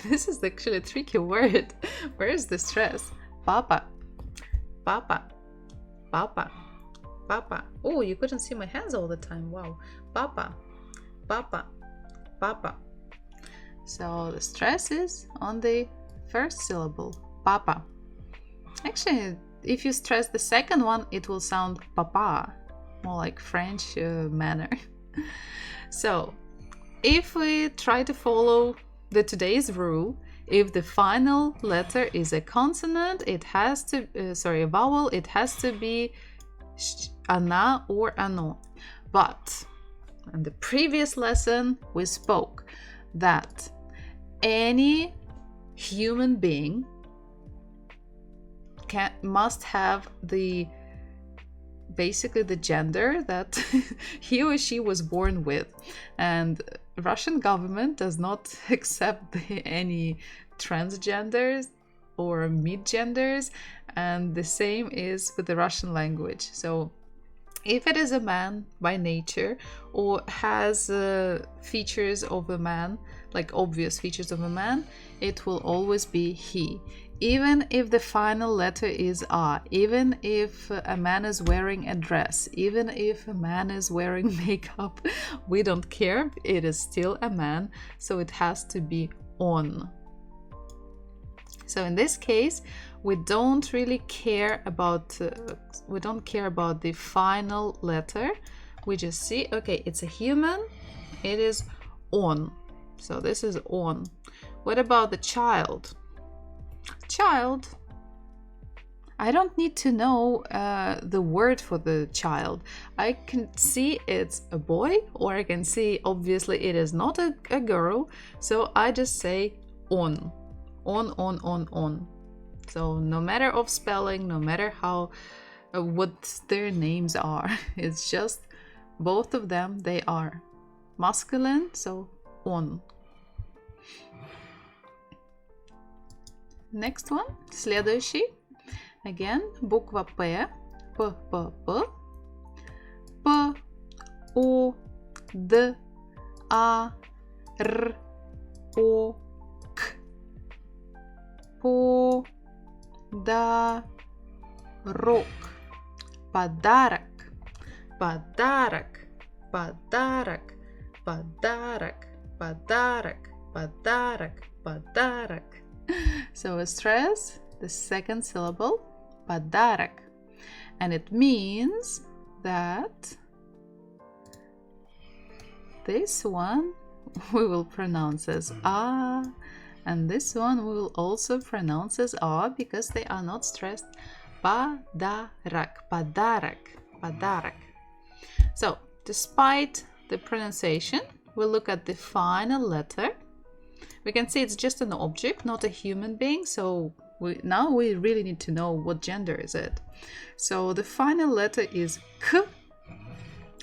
Speaker 1: This is actually a tricky word. Where is the stress? Papa. Papa. Papa. Papa. Oh, you couldn't see my hands all the time. Wow. Papa. Papa. Papa. So the stress is on the first syllable. Papa. Actually, if you stress the second one, it will sound papa. More like French manner. So if we try to follow the today's rule, if the final letter is a consonant, it has to, a vowel, it has to be она or оно. But in the previous lesson, we spoke that any human being must have basically the gender that he or she was born with, and Russian government does not accept any transgenders or mid-genders, and the same is with the Russian language. So if it is a man by nature or has features of a man, like obvious features of a man, it will always be he. Even if the final letter is A, even if a man is wearing a dress, even if a man is wearing makeup, we don't care, it is still a man, so it has to be on. So in this case, we don't really care about the final letter. We just see, okay, it's a human, It is on. So this is on. What about the child? Child. I don't need to know the word for the child. I can see it's a boy, or I can see obviously it is not a girl. So I just say on. On. So no matter of spelling, no matter how what their names are, it's just both of them, they are masculine, so on. Next one, следующий. Again, буква П, П, П, О, Д, А, Р, О, К. Подарок. Подарок. Подарок. Подарок. Подарок. Подарок. Подарок. Подарок. So stress the second syllable, подарок. And it means that this one we will pronounce as A, and this one we will also pronounce as A because they are not stressed. Подарок, подарок, подарок. So, despite the pronunciation, we'll look at the final letter. We can see it's just an object, not a human being, so now we really need to know what gender is it. So the final letter is K.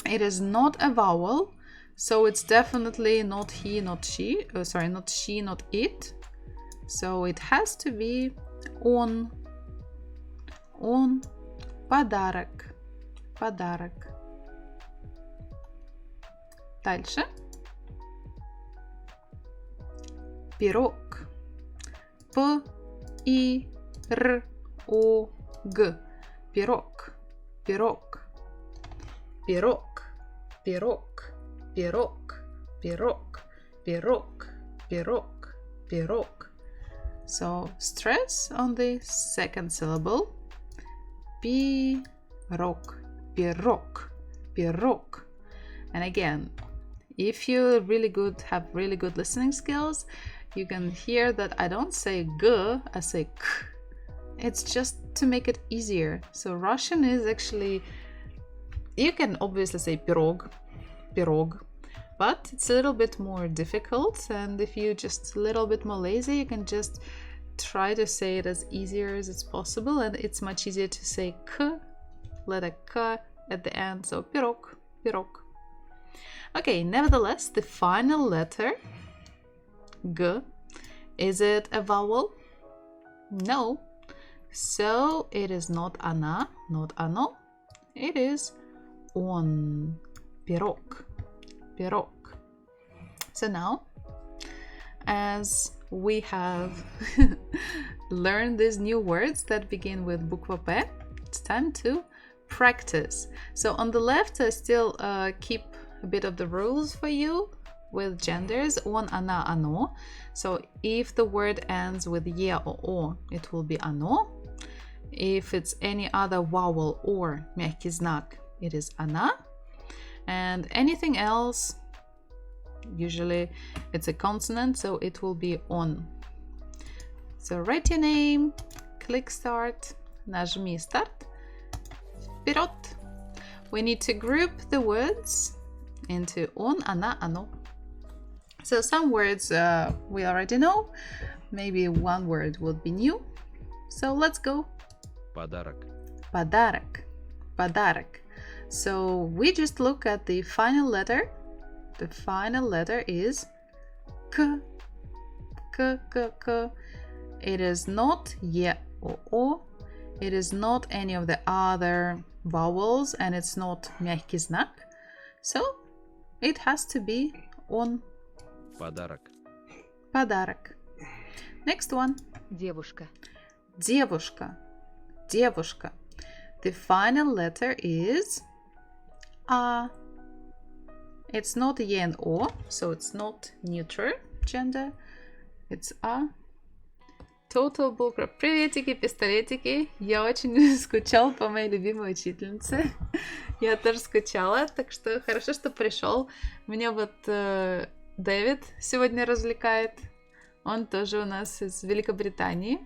Speaker 1: It is not a vowel, so it's definitely not he, not she. Not she, not it. So it has to be on. On. Подарок. Подарок. Дальше. Пирог. П-И-Р-О-Г. Пирог. Пирог. Пирог. Пирог. Пирог. Пирог. Пирог. Пирог. Пирог. So stress on the second syllable. Пирог. Пирог. Пирог. And again, if you have really good listening skills, you can hear that I don't say G, I say K. It's just to make it easier. So Russian is actually, you can obviously say pirog, but it's a little bit more difficult. And if you're just a little bit more lazy, you can just try to say it as easier as it's possible. And it's much easier to say K, letter K at the end. So pirog. Okay, nevertheless, the final letter, G, is it a vowel? No. So it is not ana, not ano. It is on. Pirog. So now, as we have learned these new words that begin with bukva P, it's time to practice. So on the left, I still keep a bit of the rules for you with genders, on, ana, ano. So if the word ends with ye or o, it will be ano. If it's any other vowel or мягкий знак, it is ana. And anything else, usually it's a consonant, so it will be on. So write your name, click start, нажми start, вперед. We need to group the words into on, ana, ano. So some words we already know. Maybe one word would be new. So let's go.
Speaker 2: Подарок.
Speaker 1: Подарок. So we just look at the final letter. The final letter is K. It is not ye or o. It is not any of the other vowels, and it's not мягкий знак. So it has to be on.
Speaker 2: Подарок.
Speaker 1: Next one.
Speaker 3: Девушка.
Speaker 1: Девушка. The final letter is A. It's not ye and o, so it's not neutral gender. It's A. Total Bullcrop. Приветики, пистолетики. Я очень скучал по моей любимой учительнице. Я тоже скучала, так что хорошо, что пришел. Меня вот Дэвид сегодня развлекает. Он тоже у нас из Великобритании.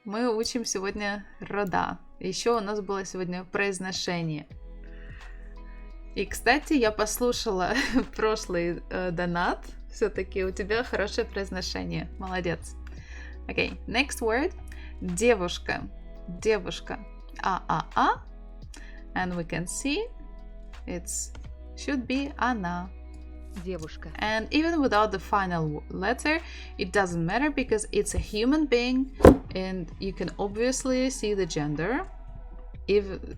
Speaker 1: Мы учим сегодня рода. Еще у нас было сегодня произношение. И, кстати, я послушала прошлый донат. Все-таки у тебя хорошее произношение. Молодец. Okay, next word. Девушка. Девушка. А. And we can see it's should be она.
Speaker 3: Девушка.
Speaker 1: And even without the final letter, it doesn't matter because it's a human being and you can obviously see the gender.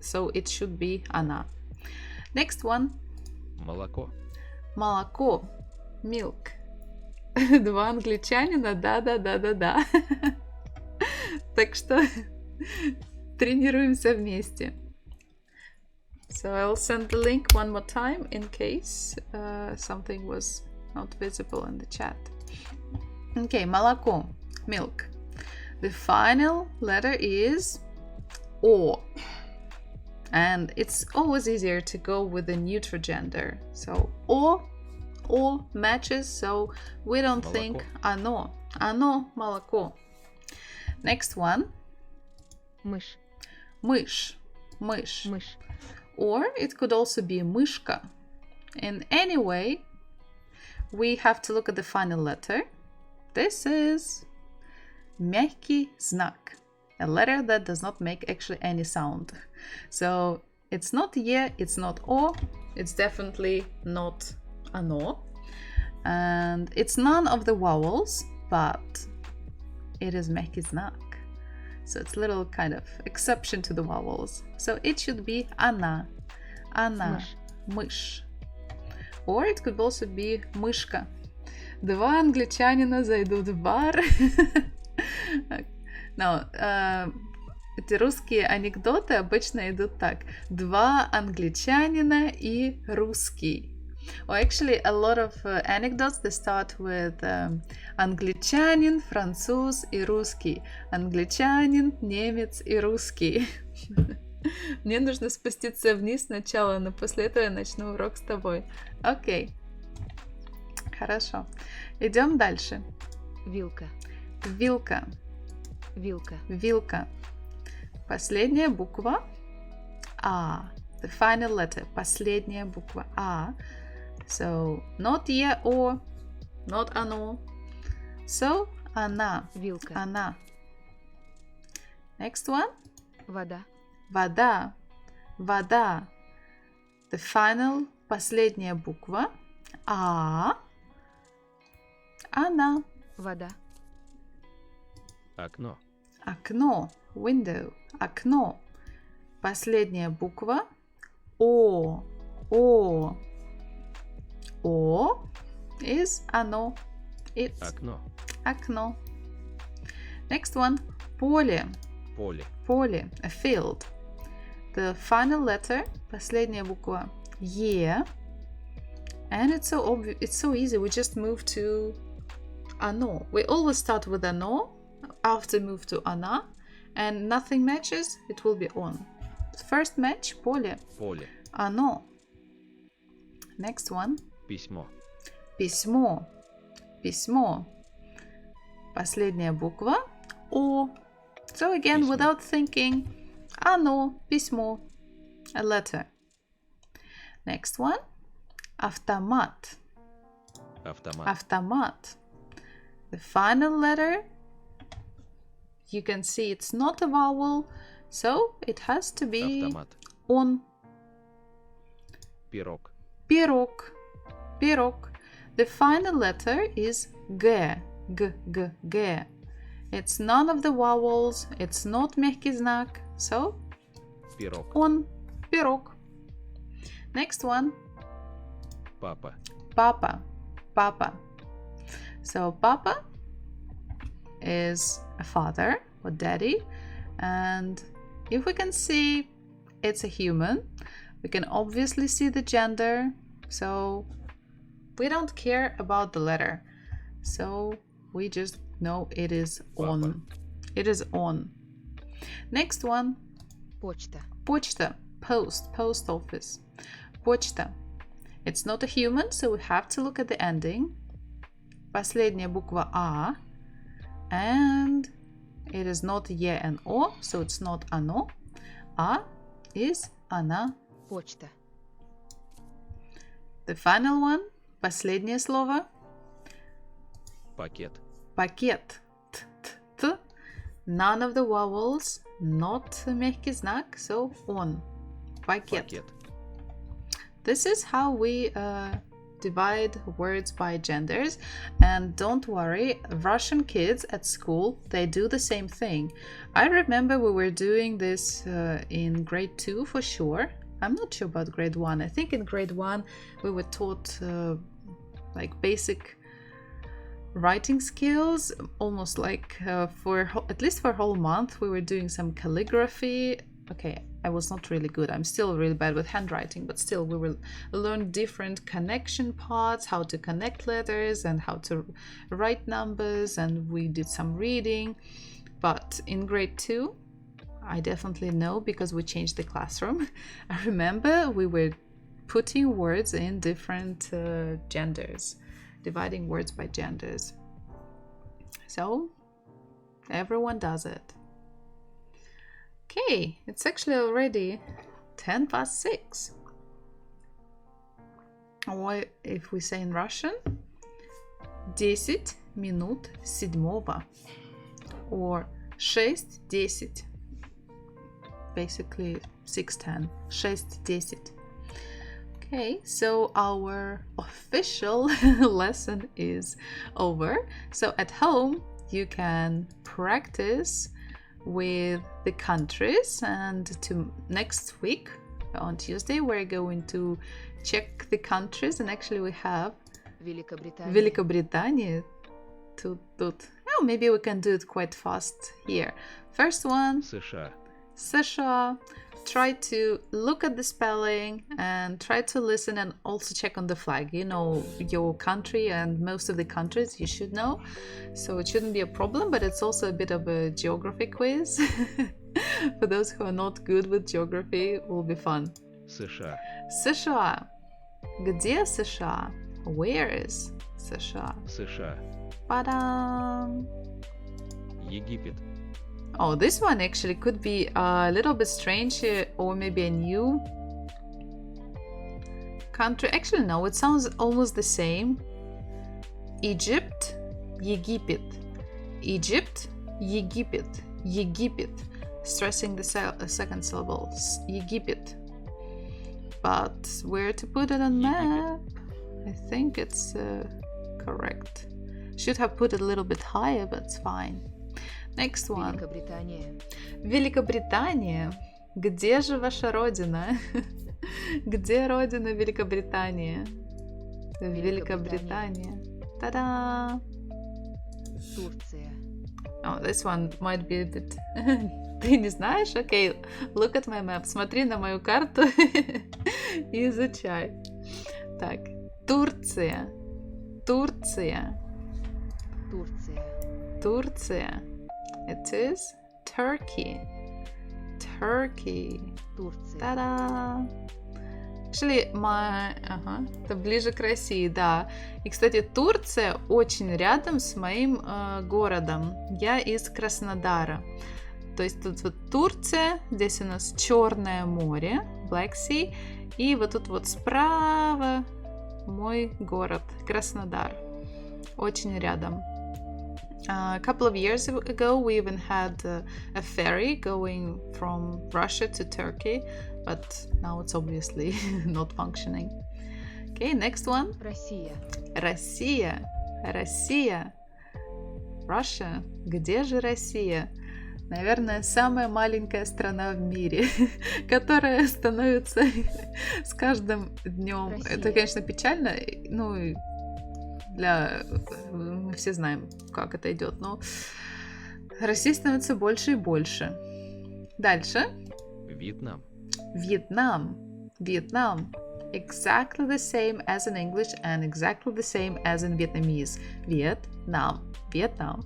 Speaker 1: So it should be она. Next one.
Speaker 2: Молоко.
Speaker 1: Молоко. Milk. Два англичанина. Да. Так что тренируемся вместе. So I'll send the link one more time in case something was not visible in the chat. Okay, молоко. Milk. The final letter is O. And it's always easier to go with the neutral gender. So O matches, so we don't think оно. Оно молоко. Next one.
Speaker 3: Мышь.
Speaker 1: Мышь. Мышь.
Speaker 3: Мышь.
Speaker 1: Or it could also be мышка. In any way, we have to look at the final letter. This is мягкий знак. A letter that does not make actually any sound. So it's not е, it's not о, it's definitely not оно. And it's none of the vowels, but it is мягкий знак. So it's a little kind of exception to the vowels. So it should be она. Она. Мышь. Or it could also be мышка. Два англичанина зайдут в бар. No, эти русские анекдоты обычно идут так. Два англичанина и русский. Or actually, a lot of anecdotes, they start with англичанин, француз и русский. Англичанин, немец и русский. Мне нужно спуститься вниз сначала, но после этого я начну урок с тобой. Окей. Хорошо. Идем дальше.
Speaker 3: Вилка.
Speaker 1: Вилка.
Speaker 3: Вилка.
Speaker 1: Вилка. Последняя буква А. The final letter. Последняя буква А. So, not е, о, not оно. So, она.
Speaker 3: Вилка.
Speaker 1: Она. Next one.
Speaker 3: Вода.
Speaker 1: Вода. Вода. The final, последняя буква А. Она.
Speaker 3: Вода.
Speaker 2: Окно.
Speaker 1: Окно. Window. Окно. Последняя буква О. О. О is оно. It's
Speaker 2: Окно.
Speaker 1: окно. Next one. Поле.
Speaker 2: Поле.
Speaker 1: Поле. A field. The final letter. Последняя буква Е. And it's so obvious. It's so easy. We just move to оно. We always start with оно. After move to она. And nothing matches. It will be on. First match. Поле.
Speaker 2: Поле.
Speaker 1: Оно. Next one.
Speaker 2: Письмо.
Speaker 1: Письмо. Письмо. Последняя буква О. So again,
Speaker 2: Письмо.
Speaker 1: without thinking, оно, письмо. A letter. Next one. Автомат.
Speaker 2: Автомат.
Speaker 1: Автомат. The final letter, you can see it's not a vowel, so it has to be
Speaker 2: Автомат.
Speaker 1: on.
Speaker 2: Пирог.
Speaker 1: Пирог. Пирог. The final letter is G. G. It's none of the vowels. It's not мягкий знак. So,
Speaker 2: Пирог.
Speaker 1: on. Пирог. Next one.
Speaker 2: Папа.
Speaker 1: Papa. Papa. So, Papa is a father or daddy. And if we can see it's a human, we can obviously see the gender. So, we don't care about the letter. So, we just know it is on.
Speaker 2: Papa.
Speaker 1: It is on. Next one.
Speaker 3: Почта.
Speaker 1: Почта. post office. Почта. It's not a human, so we have to look at the ending. Последняя буква А. And it is not Е and О, so it's not оно. А is она.
Speaker 3: Почта.
Speaker 1: The final one. Последнее слово.
Speaker 2: Пакет.
Speaker 1: Пакет. Т. None of the vowels. Not мягкий знак, so он. Пакет.
Speaker 2: Пакет.
Speaker 1: This is how we divide words by genders. And don't worry, Russian kids at school, they do the same thing. I remember we were doing this in grade 2 for sure. I'm not sure about grade 1. I think in grade 1 we were taught like basic writing skills, almost like at least for a whole month we were doing some calligraphy. Okay, I was not really good. I'm still really bad with handwriting, but still we will learn different connection parts, how to connect letters and how to write numbers, and we did some reading. But in grade 2, I definitely know because we changed the classroom. I remember we were putting words in different genders, dividing words by genders. So everyone does it. Okay, it's actually already 10 past 6. Or if we say in Russian, 10 минут седьмого. Or 6:10. Basically 6:10. 6:10. Okay, so our official lesson is over. So at home you can practice with the countries, and next week on Tuesday we're going to check the countries, and actually we have Великобритания. Oh, maybe we can do it quite fast here. First one,
Speaker 2: США.
Speaker 1: США. Try to look at the spelling and try to listen, and also check on the flag. You know your country, and most of the countries you should know, so it shouldn't be a problem, but it's also a bit of a geography quiz. For those who are not good with geography, it will be fun.
Speaker 2: США.
Speaker 1: США. Где США? Where is США?
Speaker 2: США.
Speaker 1: Ba-dam!
Speaker 2: Египет.
Speaker 1: Oh, this one actually could be a little bit strange, or maybe a new country. Actually, no, it sounds almost the same. Egypt, Египет. Egypt, Египет. Египет. Stressing the second syllable. Египет. But where to put it on map? I think it's correct. Should have put it a little bit higher, but it's fine. Next one.
Speaker 3: Великобритания.
Speaker 1: Великобритания. Где же ваша родина? Где родина Великобритании? Великобритания. Та-да!
Speaker 3: Турция.
Speaker 1: Oh, this one might be a bit... Ты не знаешь? Okay, look at my map. Смотри на мою карту и изучай. Так, Турция. Турция.
Speaker 3: Турция.
Speaker 1: Турция. It is Turkey. Turkey.
Speaker 3: Турция.
Speaker 1: Та-да! Actually, это ближе к России, да. И, кстати, Турция очень рядом с моим городом. Я из Краснодара. То есть тут вот Турция, здесь у нас Черное море, Black Sea, и вот тут вот справа мой город, Краснодар. Очень рядом. A couple of years ago, we even had a ferry going from Russia to Turkey, but now it's obviously not functioning. Okay, next one.
Speaker 3: Россия.
Speaker 1: Россия. Россия. Russia. Где же Россия? Наверное, самая маленькая страна в мире, которая становится с каждым днем.
Speaker 3: Россия.
Speaker 1: Это, конечно, печально, ну, мы все знаем, как это идет, но Россия становится больше и больше. Дальше.
Speaker 2: Вьетнам.
Speaker 1: Vietnam. Vietnam. Exactly the same as in English and exactly the same as in Vietnamese. Vietnam. Vietnam.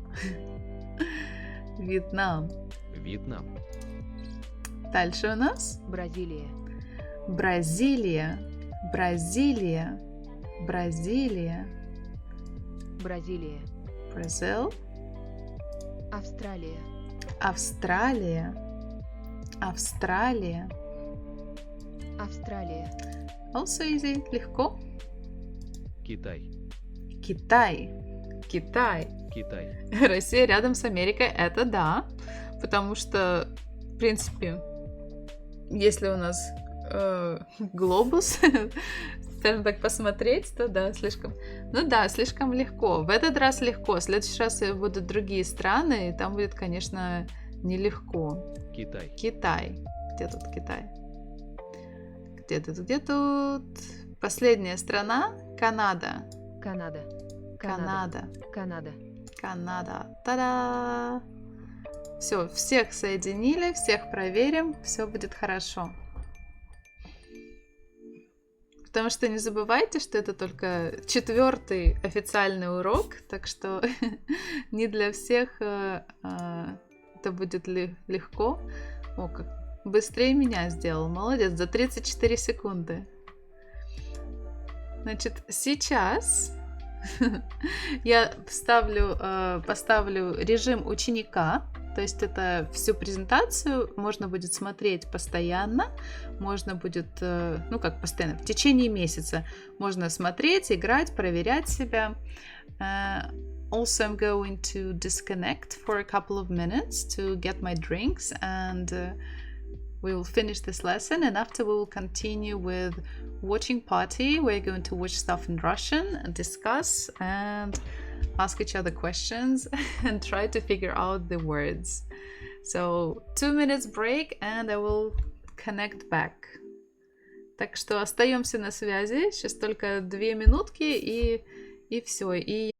Speaker 1: Vietnam.
Speaker 2: Вьетнам.
Speaker 1: Дальше у нас
Speaker 3: Бразилия.
Speaker 1: Бразилия, Бразилия, Бразилия.
Speaker 3: Бразилия.
Speaker 1: Brazil,
Speaker 3: Австралия.
Speaker 1: Австралия, Австралия.
Speaker 3: Австралия.
Speaker 1: Also easy, легко.
Speaker 2: Китай.
Speaker 1: Китай, Китай.
Speaker 2: Китай.
Speaker 1: Россия рядом с Америкой, это да, потому что, в принципе, если у нас глобус, скажем так, посмотреть, то да, слишком, ну да, слишком легко. В этот раз легко, в следующий раз будут другие страны, и там будет, конечно, нелегко.
Speaker 2: Китай.
Speaker 1: Китай. Где тут Китай? Где тут, где тут? Последняя страна, Канада.
Speaker 3: Канада.
Speaker 1: Канада.
Speaker 3: Канада.
Speaker 1: Канада. Та-да! Все, всех соединили, всех проверим, все будет хорошо. Потому что не забывайте, что это только 4-й официальный урок, так что не для всех это будет легко. О, как быстрее меня сделал, молодец, за 34 секунды. Значит, сейчас я поставлю режим ученика, то есть это всю презентацию можно будет смотреть постоянно, можно будет, ну как постоянно, в течение месяца можно смотреть, играть, проверять себя. Also, I'm going to disconnect for a couple of minutes to get my drinks, and we will finish this lesson, and after we will continue with watching party. We're going to watch stuff in Russian and discuss and ask each other questions and try to figure out the words. So 2 minutes break and I will connect back. Так что остаемся на связи. Сейчас только 2 минутки и все. И